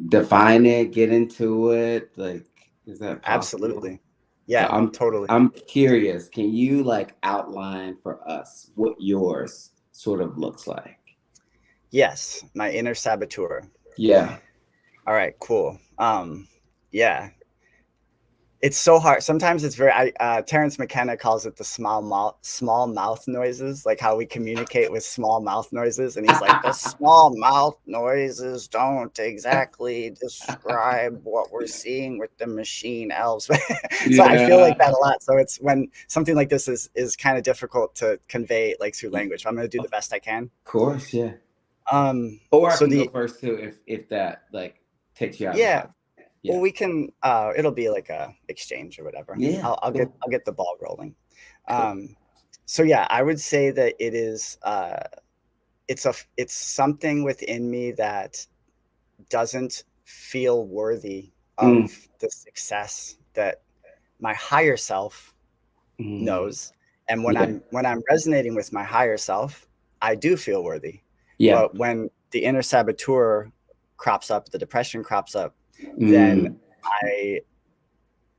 define it, get into it? Like, is that possible? Absolutely. So Yeah, totally. I'm curious. Can you like outline for us what yours sort of looks like? Yes, my inner saboteur. Yeah. All right, cool. Yeah, it's so hard. Sometimes it's very. Terrence McKenna calls it the small mouth noises, like how we communicate with small mouth noises, and he's like, the small mouth noises don't exactly describe what we're seeing with the machine elves. So I feel like Yeah. that a lot. So it's when something like this is kind of difficult to convey like through language. I'm going to do the Of best I can. course, yeah. Um, Or I so can go the first too if that like takes you out of the Yeah, podcast. well, Yeah. we can. It'll be like a exchange or whatever. Yeah. Cool. I'll get the ball rolling. Cool. Um, so yeah, I would say that it is. It's something within me that doesn't feel worthy Mm, of the success that my higher self mm, knows. And yeah. when I'm resonating with my higher self, I do feel worthy. Yeah. But when the inner saboteur crops up, the depression crops up, then Mm, I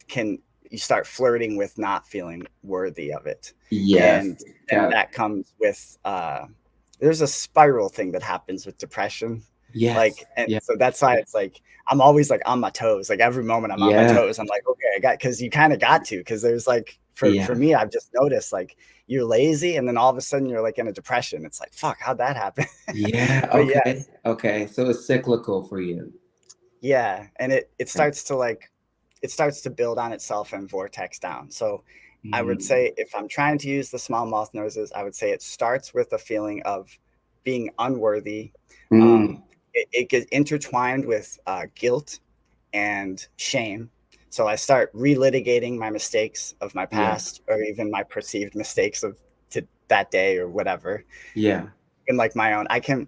can you start flirting with not feeling worthy of it, yes. and Got it. that comes with there's a spiral thing that happens with depression, Yes. like, and Yeah. so that's why it's like I'm always like on my toes, like every moment I'm on my Yeah. toes, I'm like, okay, I got, because you kind of got to, because there's like for Yeah. me, I've just noticed like you're lazy and then all of a sudden you're like in a depression. It's like, fuck, how'd that happen? Yeah. But yeah, Okay. Okay. So it's cyclical for you. yeah, and it Okay. starts to like it starts to build on itself and vortex down. So I would Mm, say if I'm trying to use the small mouth noises, I would say it starts with a feeling of being unworthy. mm, It gets intertwined with guilt and shame. So I start relitigating my mistakes of my yeah. past, or even my perceived mistakes of that day or whatever. Yeah. And like my own, I can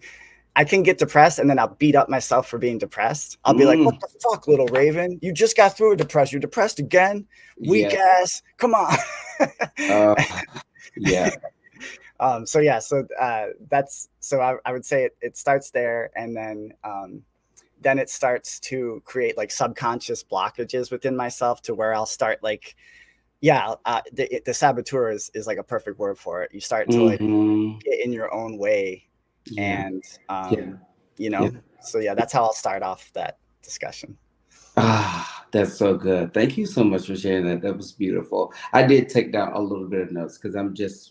get depressed and then I'll beat up myself for being depressed. I'll be like, what Mm, the fuck, little Raven? You just got through a depression. You're depressed again? Weak yes. ass. Come on. Uh, yeah. So yeah, so that's so I would say it starts there, and then it starts to create like subconscious blockages within myself to where I'll start like, yeah, the saboteur is like a perfect word for it. You start to like Hmm. get in your own way, Yeah. and Yeah. you Yeah. know, so yeah, that's how I'll start off that discussion. Ah, that's so good. Thank you so much for sharing that. That was beautiful. I did take down a little bit of notes because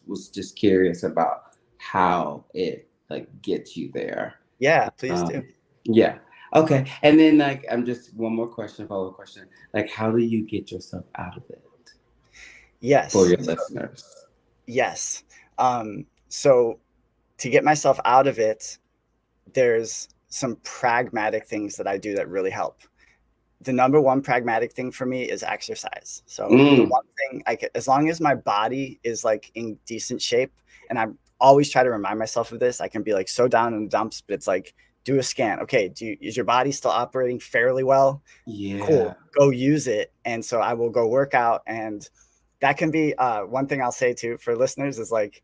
was just curious about how it like gets you there. Yeah, please do. Um, yeah. Okay. And then like I'm just one more question, follow-up question. Like how do you get yourself out of it for Yes, your listeners? yes. So to get myself out of it, there's some pragmatic things that I do that really help. The number one pragmatic thing for me is exercise. So the Mm, one thing I can, as long as my body is like in decent shape, and I always try to remind myself of this, I can be like so down in the dumps, but it's like, do a scan. Okay, is your body still operating fairly well? yeah. Cool, go use it. And so I will go work out, and that can be one thing I'll say too for listeners is like,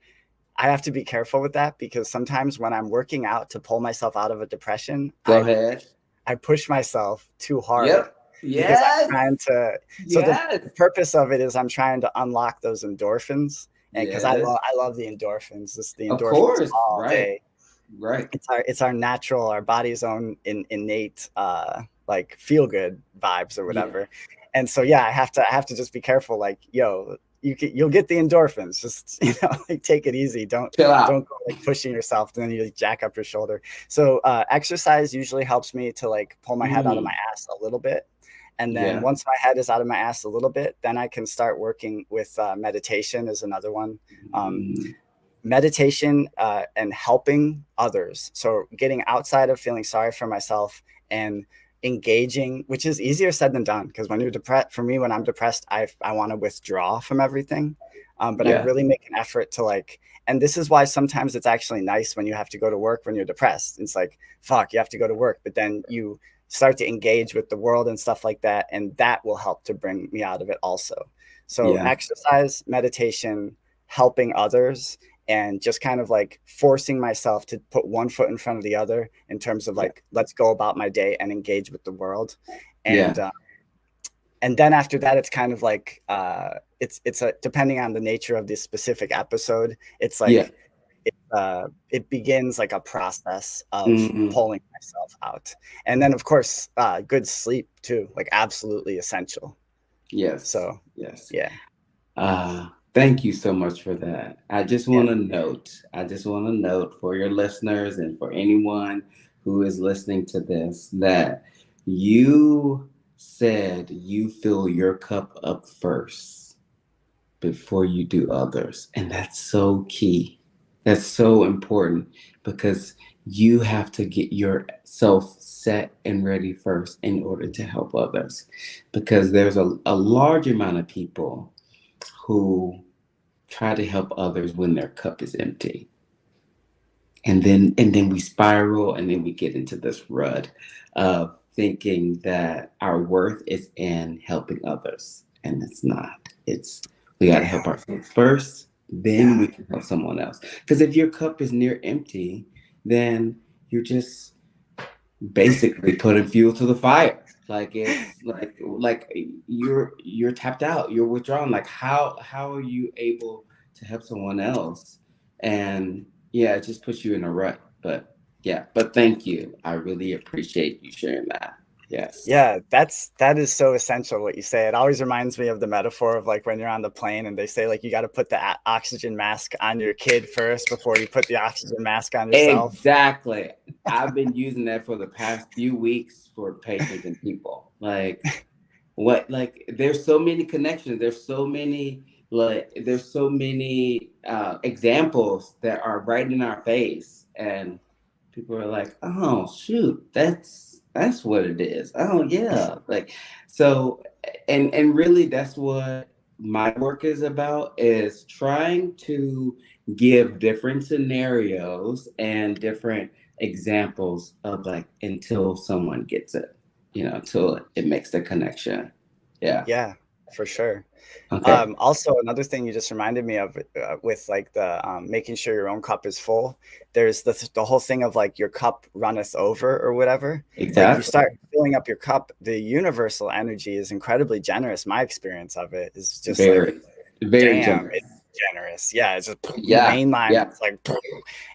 I have to be careful with that, because sometimes when I'm working out to pull myself out of a depression, Go ahead. I push myself too hard, Yep. because I'm Yes. trying to. So Yes. the purpose of it is I'm trying to unlock those endorphins, and because Yes. I love the endorphins, just the Of endorphins course. all Right. day. Right. It's our natural, our body's own innate like feel good vibes or Yeah. whatever. And so yeah, I have to just be careful. Like, yo, you'll get the endorphins. Just like take it easy. Chill out. Don't go like pushing yourself. Then you like, jack up your shoulder. So exercise usually helps me to like pull my head out of my Mm, ass a little bit. And then yeah. once my head is out of my ass a little bit, then I can start working with meditation is another one. Um, Mm, Meditation and helping others. So getting outside of feeling sorry for myself and engaging, which is easier said than done. Because when you're depressed, for me, when I'm depressed, I want to withdraw from everything. But I Yeah. really make an effort to like, and this is why sometimes it's actually nice when you have to go to work when you're depressed. It's like, fuck, you have to go to work, but then you start to engage with the world and stuff like that. And that will help to bring me out of it also. So Yeah. exercise, meditation, helping others, and just kind of like forcing myself to put one foot in front of the other in terms of Yeah. like, let's go about my day and engage with the world. Yeah. And then after that, it's kind of like it's a, depending on the nature of the specific episode, it's Yeah. like it begins like a process of Hmm. pulling myself out. And then of course good sleep too, like absolutely essential. Yes. So Yes. yeah. Thank you so much for that. Yeah. I just want to note for your listeners and for anyone who is listening to this that you said you fill your cup up first before you do others. And that's so key. That's so important because you have to get yourself set and ready first in order to help others. Because there's a large amount of people who try to help others when their cup is empty. And then we spiral and then we get into this rut of thinking that our worth is in helping others. And it's not. It's we gotta help Damn. ourselves first, then Yeah. we can help someone else. Because if your cup is near empty, then you're just basically putting fuel to the fire. Like it's like you're tapped out, you're withdrawn. Like how are you able to help someone else? And yeah, it just puts you in a rut. But yeah, but thank you. I really appreciate you sharing that. Yes. Yeah, that is so essential what you say. It always reminds me of the metaphor of like when you're on the plane and they say like you got to put the oxygen mask on your kid first before you put the oxygen mask on yourself. Exactly. I've been using that for the past few weeks for patients and people. Like there's so many connections, there's so many examples that are right in our face, and people are like, oh shoot, that's what it is. Oh yeah. Like so, and really that's what my work is about, is trying to give different scenarios and different examples of like until someone gets it, until it makes the connection. Yeah. Yeah, for sure. Okay. Also, another thing you just reminded me of with like the making sure your own cup is full. There's the whole thing of like your cup runneth over or whatever. Like you Exactly. start filling up your cup, the universal energy is incredibly generous. My experience of it is just like, Very, very damn, generous. it's generous. Yeah, it's just Yeah. mainline. Yeah. It's like,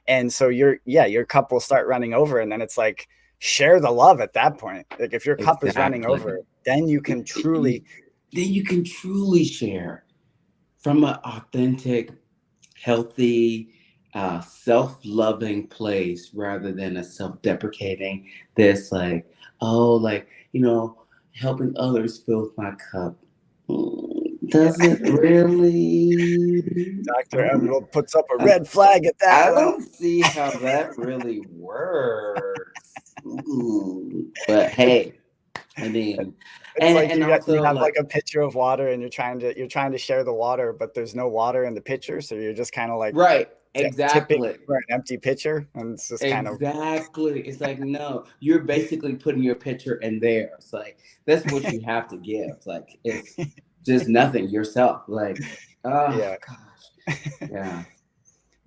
and so your cup will start running over, and then it's like share the love at that point. Like if your cup is running over, Exactly. then you can You, truly, then you can truly share from an authentic, healthy, self-loving place rather than a self-deprecating. This like, oh, like helping others fills my cup. Does yeah. it really? Dr. Emerald puts up a red flag at that I one. don't see how that really works. But hey, I mean, It's and like and you also have like like a pitcher of water and you're trying to share the water, but there's no water in the pitcher, so you're just kind of like right, tipping exactly. over an empty pitcher, and it's just kind of Exactly. It's like, no, you're basically putting your picture in there. It's like, that's what you have to give. Like, it's just nothing yourself. Like, oh yeah. gosh. Yeah.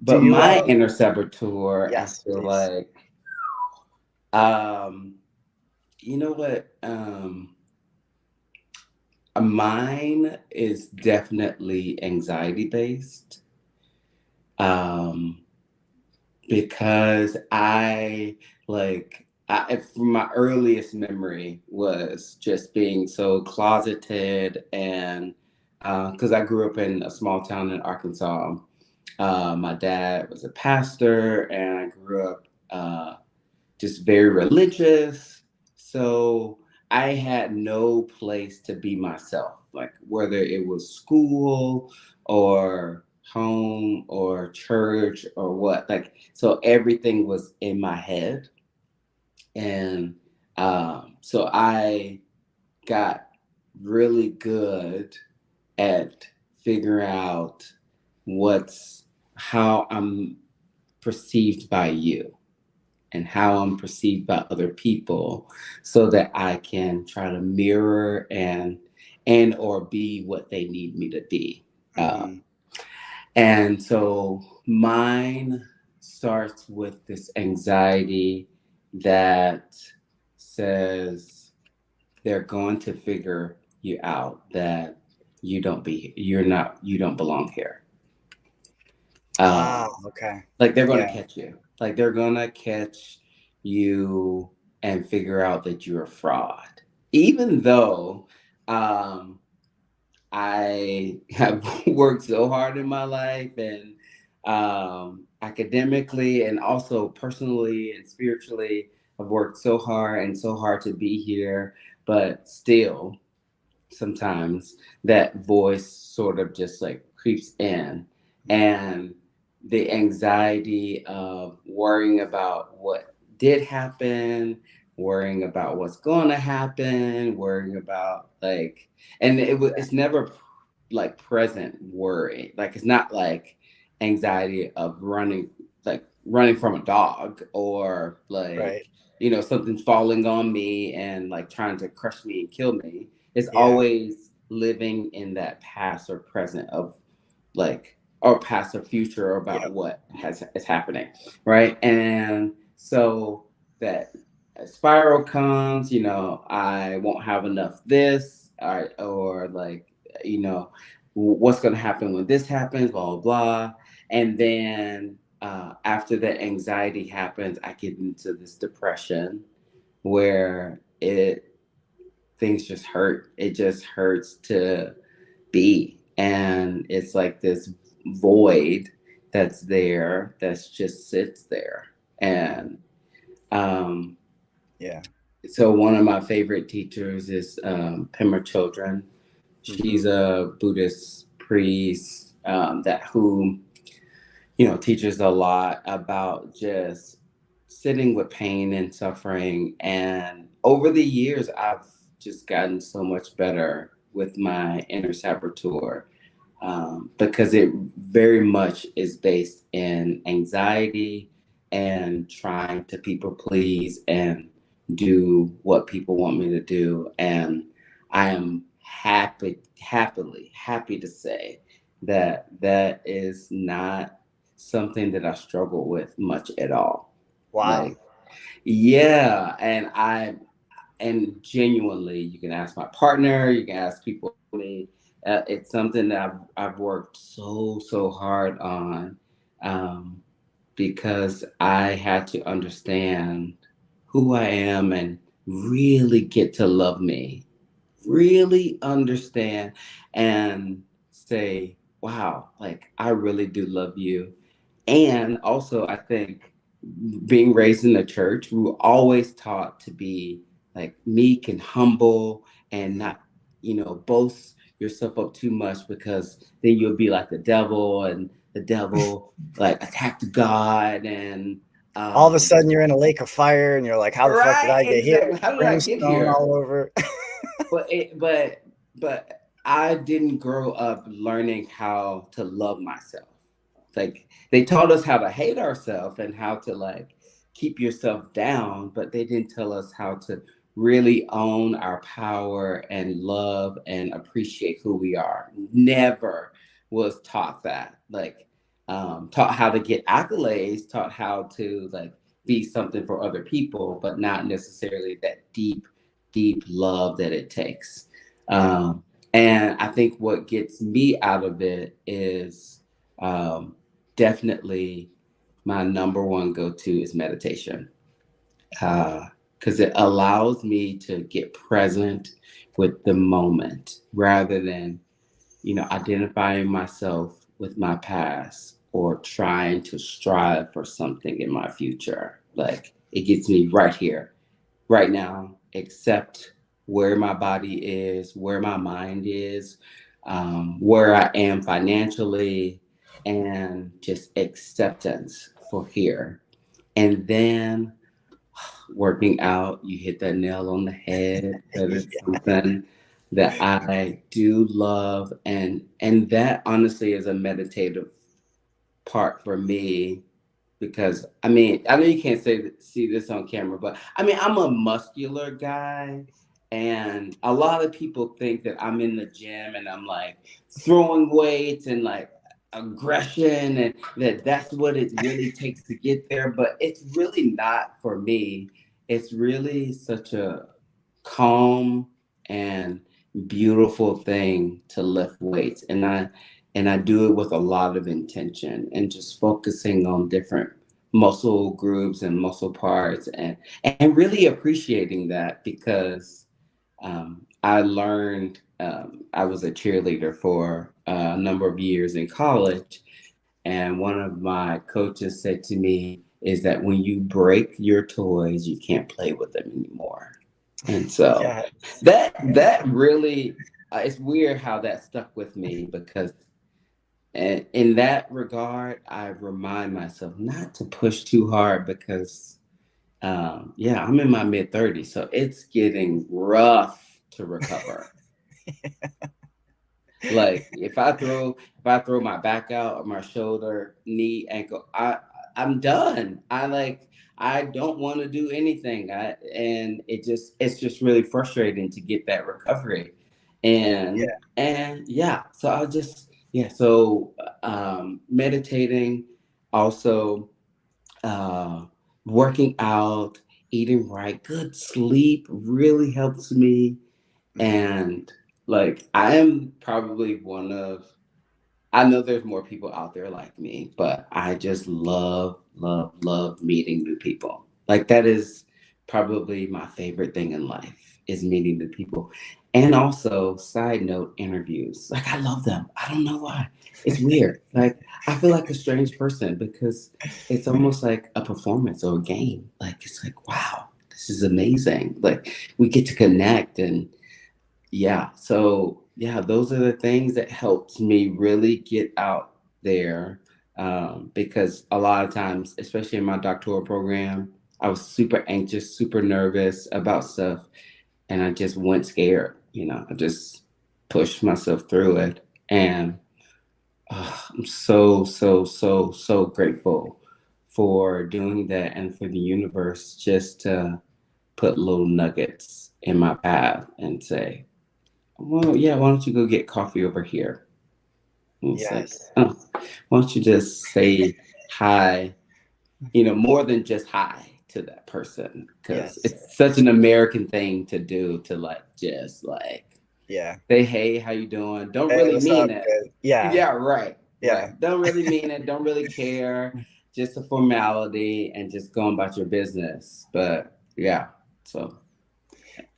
Do But you my inner saboteur, I yes, feel please. like, um, you know what? Mine is definitely anxiety based. Um, because from my earliest memory was just being so closeted, and because I grew up in a small town in Arkansas. My dad was a pastor, and I grew up just very religious. So I had no place to be myself, like whether it was school or home or church or what. Like, so everything was in my head. And So I got really good at figuring out how I'm perceived by you and how I'm perceived by other people so that I can try to mirror and or be what they need me to be. Uh, Mm-hmm. and so mine starts with this anxiety that says they're going to figure you out, that you don't belong here. Ah, Um, okay. like they're going Yeah, to catch you. Like they're going to catch you and figure out that you're a fraud. Even though um, I have worked so hard in my life and academically and also personally and spiritually, I've worked so hard to be here, but still sometimes that voice sort of just like creeps in, and the anxiety of worrying about what did happen, worrying about what's going to happen, worrying about like, and it's never like present worry. Like it's not like anxiety of running from a dog or right. like something falling on me and like trying to crush me and kill me. It's Yeah, always living in that past or present of like or past or future about yep, what is happening, right? And so that spiral comes, I won't have enough this, or like, you know, what's going to happen when this happens, blah blah blah. And then after that anxiety happens, I get into this depression where it things just hurt. It just hurts to be. And it's like this void that's there that's just sits there. And um, yeah. so one of my favorite teachers is Pema Children. Mm-hmm. She's a Buddhist priest that who teaches a lot about just sitting with pain and suffering. And over the years, I've just gotten so much better with my inner saboteur, because it very much is based in anxiety and trying to people please and do what people want me to do. And I am happy to say that that is not something that I struggle with much at all. Wow. Like, yeah, and genuinely, you can ask my partner, you can ask people around me. It's something that I've worked so hard on, um, because I had to understand who I am and really get to love me, really understand and say, wow, like I really do love you. And also, I think being raised in the church, we were always taught to be like meek and humble and not, boast yourself up too much because then you'll be like the devil, and the devil like attacked God. And All of a um, sudden, you're in a lake of fire, and you're like, "How the fuck did right, I get here?" exactly. How did I get Brimstone here? all over. But I didn't grow up learning how to love myself. Like they taught us how to hate ourselves and how to like keep yourself down, but they didn't tell us how to really own our power and love and appreciate who we are. Never was taught that. Like taught how to get accolades, taught how to like be something for other people, but not necessarily that deep love that it takes. Yeah. And I think what gets me out of it is um, definitely my number one go to is meditation, because it allows me to get present with the moment rather than identifying myself with my past or trying to strive for something in my future. Like it gets me right here, right now, accept where my body is, where my mind is, where I am financially, and just acceptance for here. And then working out, you hit that nail on the head. That is something that I do love, and that honestly is a meditative part for me because I mean I know you can't see this on camera, but I mean I'm a muscular guy, and a lot of people think that I'm in the gym and I'm like throwing weights and like aggression and that's what it really takes to get there, but it's really not for me. It's really such a calm and beautiful thing to lift weights, and I do it with a lot of intention and just focusing on different muscle groups and muscle parts, and really appreciating that because I learned, I was a cheerleader for a number of years in college, and one of my coaches said to me is that when you break your toys, you can't play with them anymore. And so Yes. that really, it's weird how that stuck with me because in that regard, I remind myself not to push too hard because, yeah, I'm in my mid 30s, so it's getting rough to recover. Like if I throw my back out or my shoulder, knee, ankle, I'm done. I don't want to do anything. And it's just really frustrating to get that recovery. And Yeah. and yeah, so I'll just yeah, so meditating, also uh working out, eating right, good sleep really helps me. Mhm. And like I am probably one of, I know there's more people out there like me, but I just love, love, love meeting new people. Like that is probably my favorite thing in life is meeting new people. And also, side note, interviews. Like I love them. I don't know why. It's weird. Like I feel like a strange person because it's almost like a performance or a game. Like it's like, wow, this is amazing. Like we get to connect, and yeah, so yeah, those are the things that helped me really get out there, because a lot of times, especially in my doctoral program, I was super anxious, super nervous about stuff, and I just went scared. I just pushed myself through it, and I'm so, so, so, so grateful for doing that and for the universe just to put little nuggets in my path and say, well, yeah, why don't you go get coffee over here? And it's like, Yes. oh, why don't you just say hi, more than just hi to that person? Because Yes. it's such an American thing to do to like just like Yeah. say, hey, how you doing? Don't Hey, really what's mean up? it. Good. Yeah. Yeah, right, Yeah. right. Don't really mean it. Don't really care. Just a formality and just going about your business. But yeah, so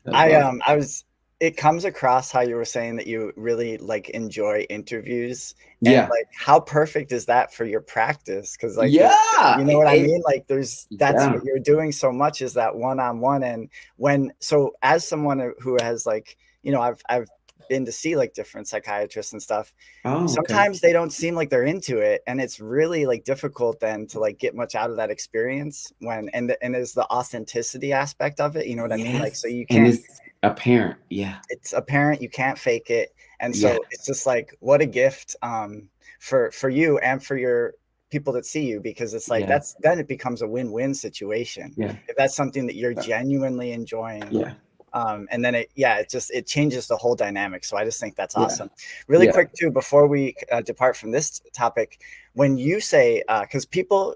that's I awesome. um I was it comes across how you were saying that you really like enjoy interviews, and Yeah, like how perfect is that for your practice? Because like there's, yeah, you know what I mean? Like that's yeah. what you're doing so much is that one-on-one. And so as someone who has like, I've been to see like different psychiatrists and stuff, Oh, okay. sometimes they don't seem like they're into it, and it's really like difficult then to like get much out of that experience when and there's the authenticity aspect of it, you know what I mean? Like so Yes, you and can't, it's apparent. Yeah, it's apparent, you can't fake it. And yeah, so it's just like what a gift, for you and for your people that see you, because it's like yeah, that's then it becomes a win-win situation yeah, if that's something that you're genuinely enjoying. yeah, And then it changes the whole dynamic. So I just think that's yeah, awesome. Really yeah, quick too, before we depart from this topic, when you say, because people,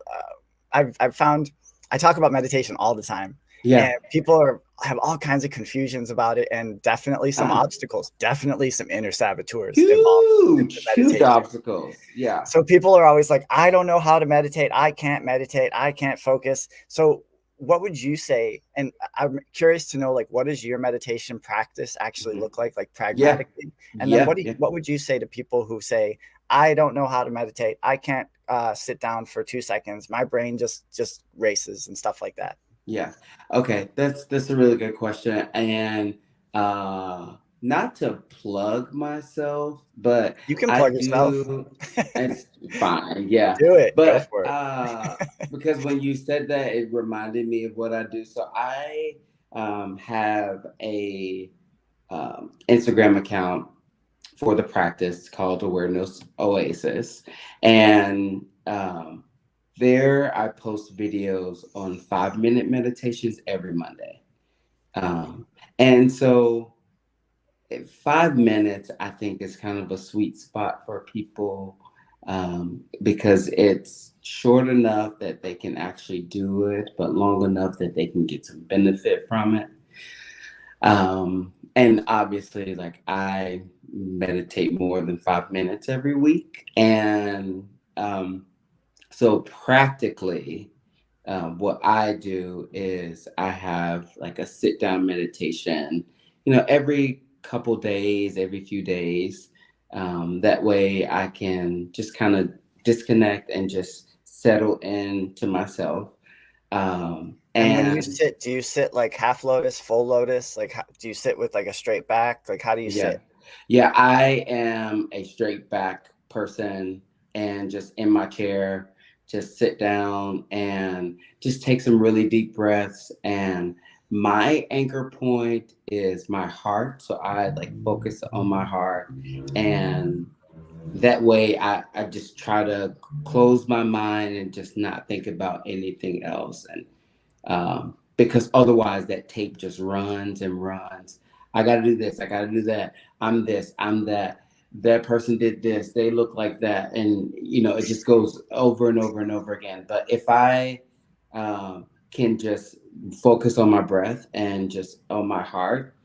I've found, I talk about meditation all the time, yeah. and people have all kinds of confusions about it, and definitely some Uh, obstacles, definitely some inner saboteurs involved with the huge meditation. obstacles. Yeah, So people are always like, I don't know how to meditate. I can't meditate. I can't focus. So what would you say? And I'm curious to know, like, what does your meditation practice actually mhm, look like yeah, pragmatically? And then yeah, yeah, what would you say to people who say, I don't know how to meditate. I can't sit down for 2 seconds. My brain just races and stuff like that. yeah. Okay, that's a really good question, and not to plug myself, but You can I plug yourself. do. It's fine. Yeah, Do it. Go but for it. because when you said that, it reminded me of what I do. So I have a Instagram account for the practice called Awareness Oasis. And there I post videos on 5-minute meditations every Monday. Um, and so 5 minutes, I think, is kind of a sweet spot for people because it's short enough that they can actually do it, but long enough that they can get some benefit from it. And obviously, like I meditate more than 5 minutes every week. And so practically, what I do is I have like a sit down meditation, every couple days, every few days. That way I can just kind of disconnect and just settle into myself. And when you And sit, do you sit like half lotus, full lotus? Like, do you sit with like a straight back? Like, how do you yeah, sit? yeah, I am a straight back person and just in my chair, just sit down and just take some really deep breaths. And my anchor point is my heart. So I like focus on my heart. And that way I just try to close my mind and just not think about anything else. And because otherwise that tape just runs and runs. I got to do this. I got to do that. I'm this. I'm that. That person did this. They look like that, and it just goes over and over and over again. But if I can just focus on my breath and just on my heart,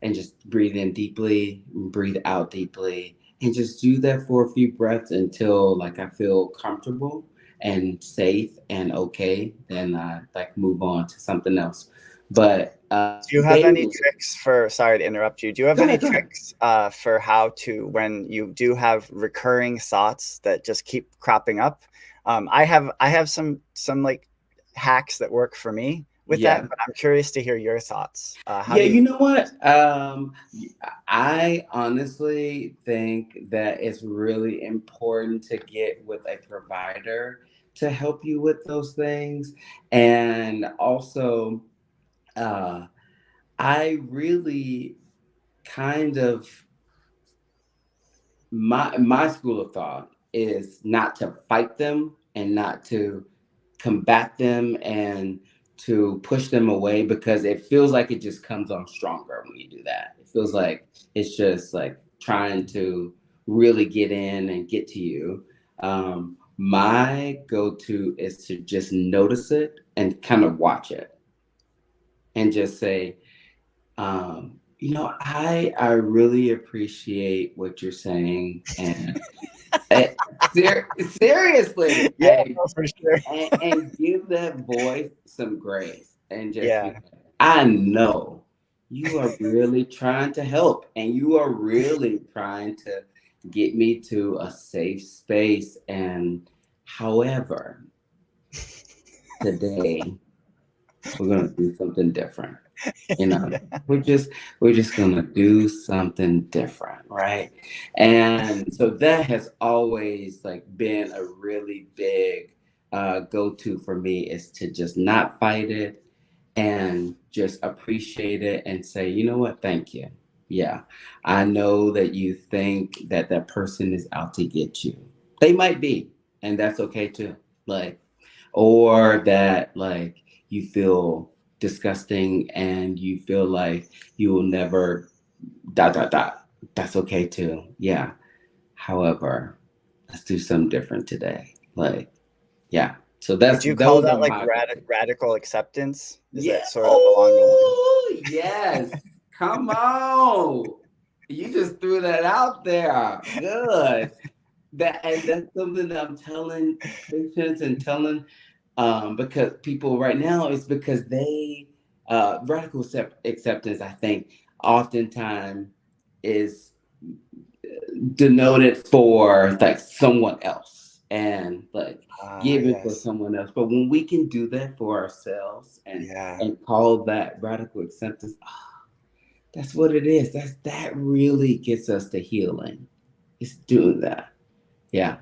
and just breathe in deeply, breathe out deeply, and just do that for a few breaths until like I feel comfortable and safe and okay, then I like move on to something else. But Do you have any daily, tricks for, sorry to interrupt you, do you have go any ahead, go ahead. tricks for how to, when you do have recurring thoughts that just keep cropping up? I have some like hacks that work for me with that, Yeah. but I'm curious to hear your thoughts. How Yeah, do you? you know what? I honestly think that it's really important to get with a provider to help you with those things. And also, uh, I really kind of my school of thought is not to fight them and not to combat them and to push them away because it feels like it just comes on stronger when you do that. It feels like it's just like trying to really get in and get to you. My go-to is to just notice it and kind of watch it and just say, I really appreciate what you're saying, and eh, seriously, Yeah, no, for sure. and give that voice some grace, and just be Yeah. like, I know you are really trying to help, and you are really trying to get me to a safe space. And however, today we're gonna do something different. You know, Yeah. we're just gonna do something different, right? And so that has always like been a really big go-to for me, is to just not fight it and just appreciate it and say, you know what, thank you. Yeah, I know that you think that that person is out to get you. They might be, and that's okay too. Like, or that like you feel disgusting and you feel like you will never dot dot dot. That's okay too. Yeah. However, let's do something different today. Like, yeah. So Would that's you call those are that like my go-to. radical acceptance? Is Yeah. that sort of along the line? Oh, yes. Come on. You just threw that out there. Good. And that's something that I'm telling patients and telling because people right now is because they radical acceptance, I think, oftentimes is denoted for like someone else and like Ah, giving for yes. someone else. But when we can do that for ourselves and Yeah. and call that radical acceptance, that's what it is. That really gets us to healing. It's doing that. Yeah.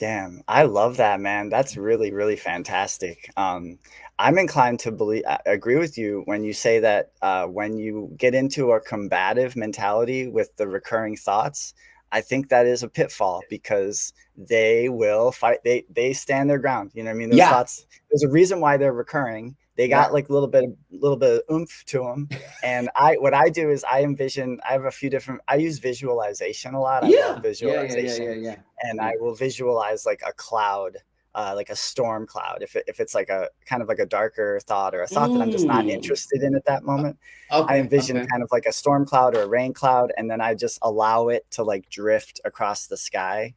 Damn, I love that, man. That's really, really fantastic. I'm inclined to believe, agree with you when you say that when you get into a combative mentality with the recurring thoughts, I think that is a pitfall because they will fight. They stand their ground. You know what I mean? Those Yeah, thoughts. There's a reason why they're recurring. They got right. like a little bit of oomph to them. And what I do is I envision. I have a few different. I use visualization a lot. I love Yeah, yeah, yeah, yeah, yeah, visualization, yeah, and I yeah. will visualize like a cloud, like a storm cloud. If it's like a kind of like a darker thought or a thought that I'm just not Mm. interested in at that moment, I Okay, envision okay. kind of like a storm cloud or a rain cloud, and then I just allow it to like drift across the sky,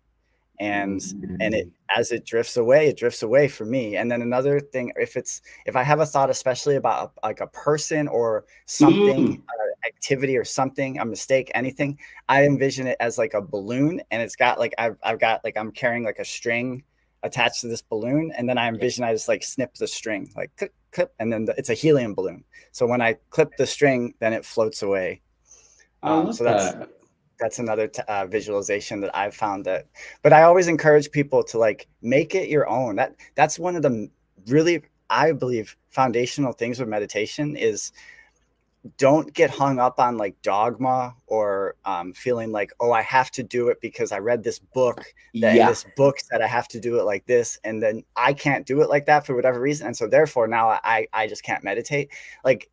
and it Mm. as it drifts away for me. And then another thing, if I have a thought, especially about like a person or something, Mm. activity or something, a mistake, anything, I envision it as like a balloon, and it's got like I've got like I'm carrying like a string attached to this balloon, and then I Yeah. envision I just like snip the string, like clip clip, and then it's a helium balloon. So when I clip the string, then it floats away. I love So that. that's another visualization that I've found that, but I always encourage people to like make it your own. That's one of the really, I believe, foundational things with meditation is don't get hung up on like dogma or feeling like, oh, I have to do it because I read this book that in Yeah, this book said I have to do it like this, and then I can't do it like that for whatever reason, and so therefore now I just can't meditate. Like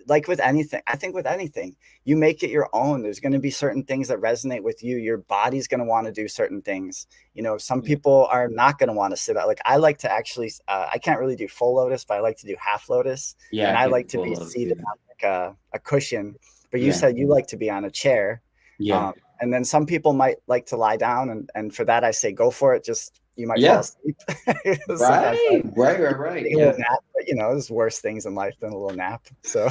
like with anything, I think with anything, you make it your own. There's going to be certain things that resonate with you. Your body's going to want to do certain things. You know, some yeah, people are not going to want to sit out. Like I like to actually, I can't really do full lotus, but I like to do half lotus, yeah. and I I can't like do to full be lotus seated either. on like a cushion. But you Yeah, said you like to be on a chair. yeah, Um, and then some people might like to lie down, and for that I say go for it. Just you might fall yeah. asleep. Sometimes I Right, right, right, right. take a little Yeah. nap, but you know, there's worse things in life than a little nap. So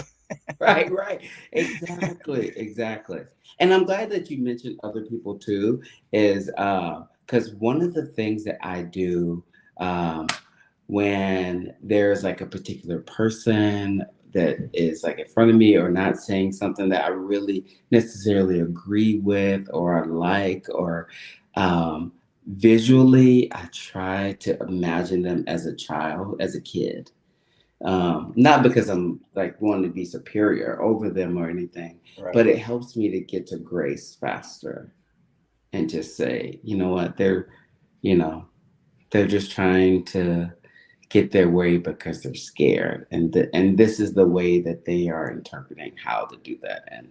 Right, right. Exactly, exactly. And I'm glad that you mentioned other people too, is because one of the things that I do um when there's like a particular person that is like in front of me or not saying something that I really necessarily agree with or I like or visually I try to imagine them as a child, as a kid, not because I'm like wanting to be superior over them or anything, right. but it helps me to get to grace faster and just say, you know what, you know, they're just trying to get their way because they're scared, and and this is the way that they are interpreting how to do that, and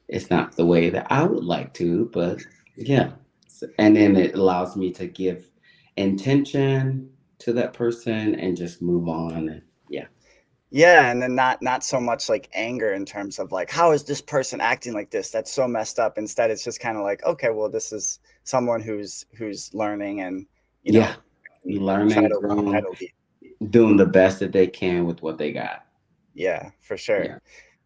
it's not the way that I would like to, but yeah. And then it allows me to give intention to that person and just move on, and yeah. Yeah, and then not so much like anger in terms of like how is this person acting like this? That's so messed up. Instead, it's just kind of like, okay, well, this is someone who's learning, and you Yeah, know, learning, try growing, to lead. doing the best that they can with what they got. Yeah, for sure. Yeah.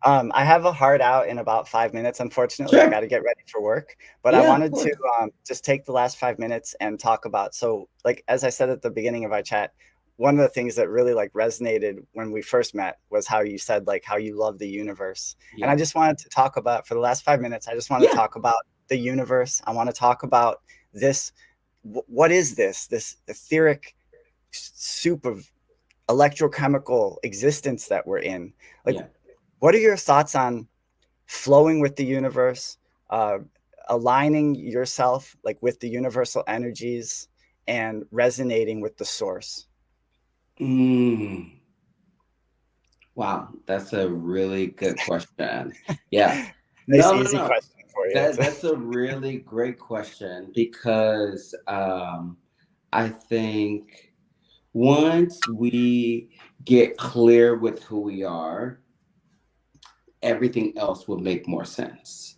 I have a hard out in about 5 minutes. Unfortunately, I got Sure. to get ready for work. But I Yeah, of wanted to course. just take the last 5 minutes and talk about. So, like as I said at the beginning of our chat, one of the things that really like resonated when we first met was how you said like how you love the universe. And I Yeah. just wanted to talk about for the last 5 minutes. I just want to Yeah. talk about the universe. I want to talk about this. What is this? This etheric soup of electrochemical existence that we're in. Like, Yeah. what are your thoughts on flowing with the universe, uh, aligning yourself like with the universal energies, and resonating with the source? Mm. Wow, that's a really good question. Yeah. Nice, No, no, easy no. question for you. That's a really great question because I think once we get clear with who we are, everything else will make more sense.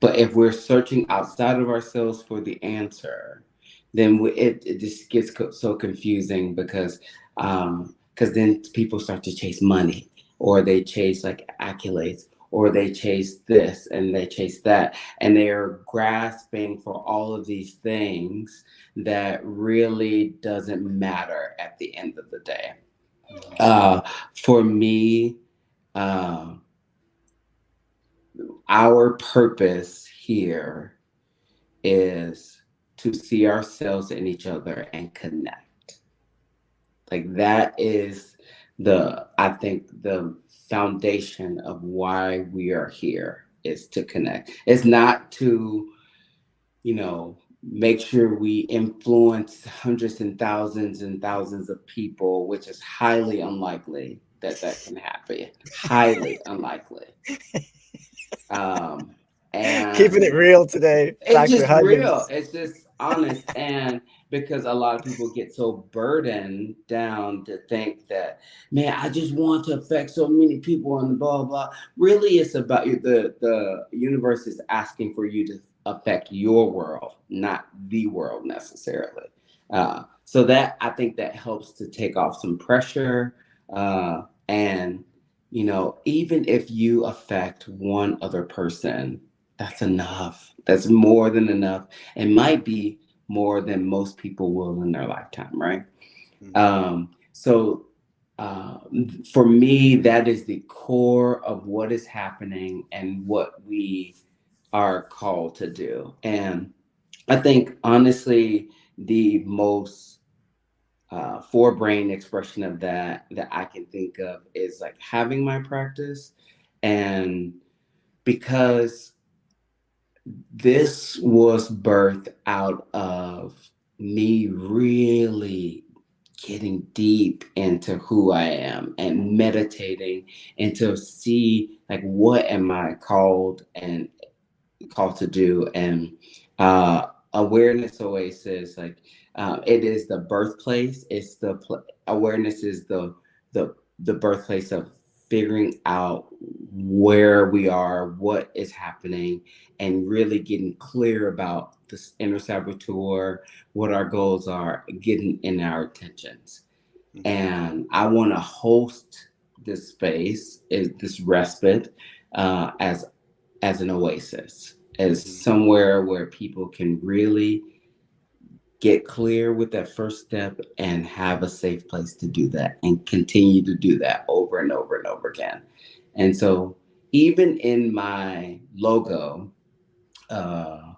But if we're searching outside of ourselves for the answer, then it just gets so confusing because then people start to chase money, or they chase like accolades, or they chase this and they chase that, and they are grasping for all of these things that really doesn't matter at the end of the day. Uh, for me, um, our purpose here is to see ourselves in each other and connect. Like that is I think the foundation of why we are here is to connect. It's not to, make sure we influence hundreds and thousands of people, which is highly unlikely that that can happen. Highly unlikely. Um, Keeping it and real today, it's Dr. just real. Huggins. It's just honest. And because a lot of people get so burdened down to think that, man, I just want to affect so many people and blah, blah. Really, it's about you. The universe is asking for you to affect your world, not the world necessarily. So that I think that helps to take off some pressure. And, even if you affect one other person, that's enough. That's more than enough. It might be more than most people will in their lifetime, right? Mhm. So for me, that is the core of what is happening and what we are called to do. And I think, honestly, the most forebrain expression of that I can think of is like having my practice. And because this was birthed out of me really getting deep into who I am and meditating and to see like what am I called to do. And awareness oasis, like it is the birthplace. It's awareness is the birthplace of figuring out where we are, what is happening, and really getting clear about this inner saboteur, what our goals are, getting in our intentions. Mhm. And I want to host this space, is this respite, as an oasis, as Mhm. somewhere where people can really get clear with that first step and have a safe place to do that and continue to do that over and over and over again. And so, even in my logo, uh,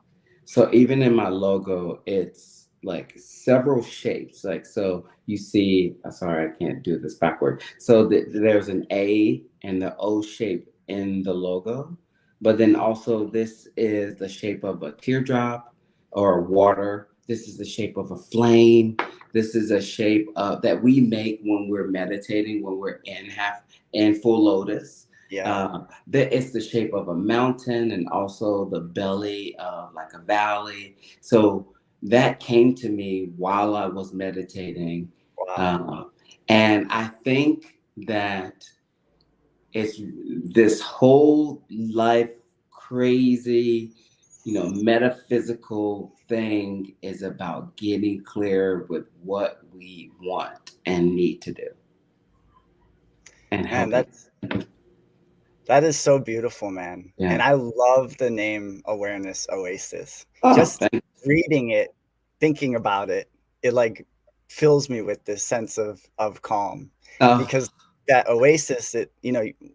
even in my logo, it's like several shapes. Like, so you see, sorry, I can't do this backward. So there's an A and the O shape in the logo, but then Mhm. also this is the shape of a teardrop or water. This is the shape of a flame. This is a shape that we make when we're meditating, when we're in full lotus. Yeah. It's the shape of a mountain and also the belly of like a valley. So that came to me while I was meditating. Wow. Uh, and I think that it's this whole life crazy, metaphysical thing is about getting clear with what we want and need to do and Man, helping. that is so beautiful, man. Yeah. And I love the name Awareness Oasis. Oh, Just reading it, thinking about it, it like fills me with this sense of calm. oh, Because that oasis,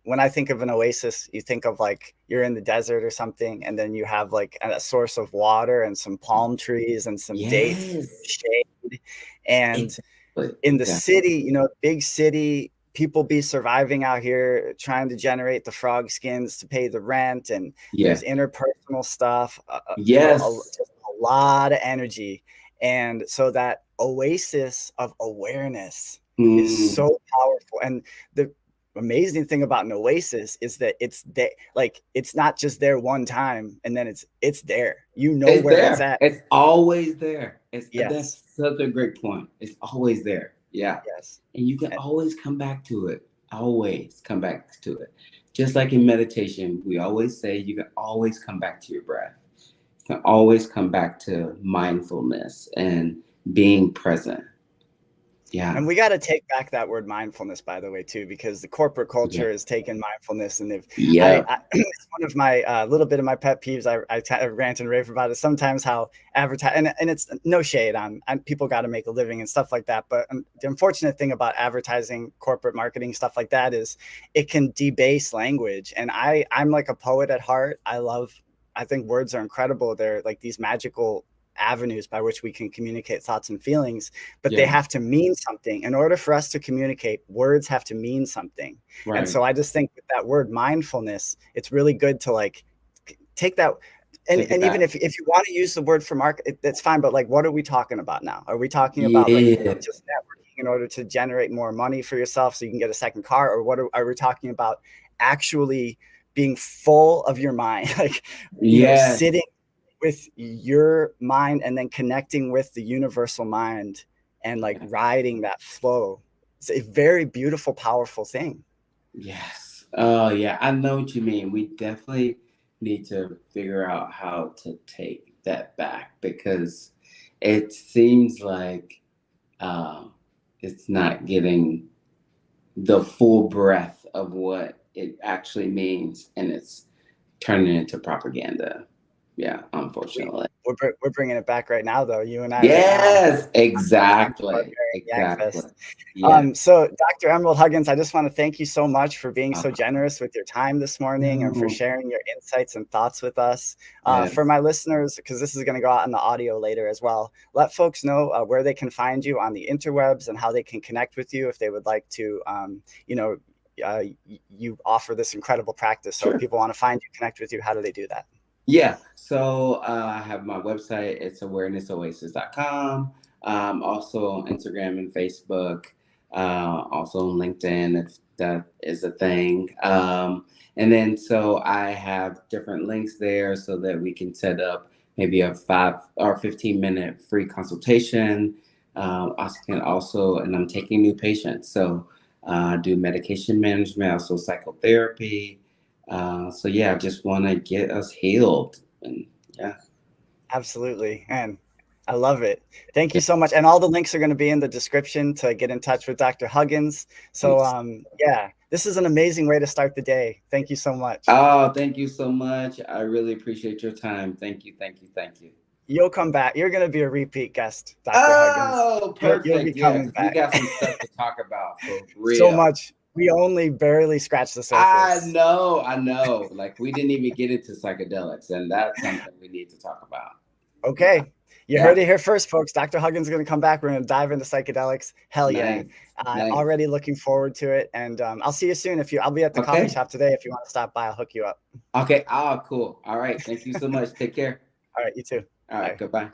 when I think of an oasis, you think of like you're in the desert or something, and then you have like a source of water and some palm trees and some dates, yes. shade. And Exactly. in the Yeah. city, big city, people be surviving out here trying to generate the frog skins to pay the rent, and Yeah. there's interpersonal stuff, Yes. just a lot of energy. And so that oasis of awareness is Mm, so powerful. And the amazing thing about an oasis is that it's there, like it's not just there one time and then it's there. You know it's where it's there. at. It's always there. That's Yes, such a great point. It's always there. Yeah. yes. And you can And, always come back to it. Always come back to it. Just like in meditation, we always say you can always come back to your breath. You can always come back to mindfulness and being present. Yeah. And we got to take back that word mindfulness, by the way, too, because the corporate Yeah. culture has taken mindfulness, and Yeah. it's one of my little bit of my pet peeves. I rant and rave about it sometimes. How advertise and it's no shade on people got to make a living and stuff like that. But the unfortunate thing about advertising, corporate marketing, stuff like that is it can debase language. And I'm like a poet at heart. I think words are incredible. They're like these magical avenues by which we can communicate thoughts and feelings, but they Yeah. have to mean something. In order for us to communicate, words have to mean something. And Right. so I just think that word mindfulness, it's really good to like take that. Take it And even back. if you want to use the word for market, that's fine. But like, what are we talking about now? Are we talking about like Yeah. just networking in order to generate more money for yourself so you can get a second car? Or what are we talking about actually being full of your mind? Like, Yes. sitting with your mind and then connecting with the universal mind and like riding that flow. It's a very beautiful, powerful thing. Yes. Oh, yeah. I know what you mean. We definitely need to figure out how to take that back because it seems like um, it's not getting the full breadth of what it actually means, and it's turning into propaganda. Yeah, unfortunately. We're bringing it back right now, though. You and I right now. Yes, On the exactly. Barbarian Exactly. Fest. Yeah. So, Dr. Emerald Huggins, I just want to thank you so much for being so Uh, generous with your time this morning and for no. sharing your insights and thoughts with us. For Yes. my listeners, because this is going to go out in the audio later as well, let folks know where they can find you on the interwebs and how they can connect with you if they would like to, you offer this incredible practice. So if Sure. people want to find you, connect with you, how do they do that? Yeah. So I have my website. It's awarenessoasis.com. Also on Instagram and Facebook. Also on LinkedIn, if that is a thing. And then so I have different links there so that we can set up maybe a 5 or 15 minute free consultation. I can also, and I'm taking new patients. So do medication management, also psychotherapy. So yeah, I just want to get us healed, and yeah. Absolutely. And I love it. Thank you Yeah, so much. And all the links are going to be in the description to get in touch with Dr. Huggins. So, thanks. yeah, this is an amazing way to start the day. Thank you so much. Oh, thank you so much. I really appreciate your time. Thank you, thank you, thank you. You'll come back. You're going to be a repeat guest, Dr. Huggins. Oh, You'll perfect. be Yeah, coming because we back. got some stuff to talk about for So real. much. We only barely scratched the I surface. know, I know. Like we didn't even get into psychedelics, and that's something we need to talk about. Yeah, Okay. You yeah. heard it here first, folks. Dr. Huggins is going to come back. We're going to dive into psychedelics. Hell yeah. Nice, nice. Already looking forward to it. And I'll see you soon. I'll be at the coffee Okay, shop today. If you want to stop by, I'll hook you up. okay. Ah, cool. All right. Thank you so much. Take care. All right. You too. All right. Bye. Goodbye.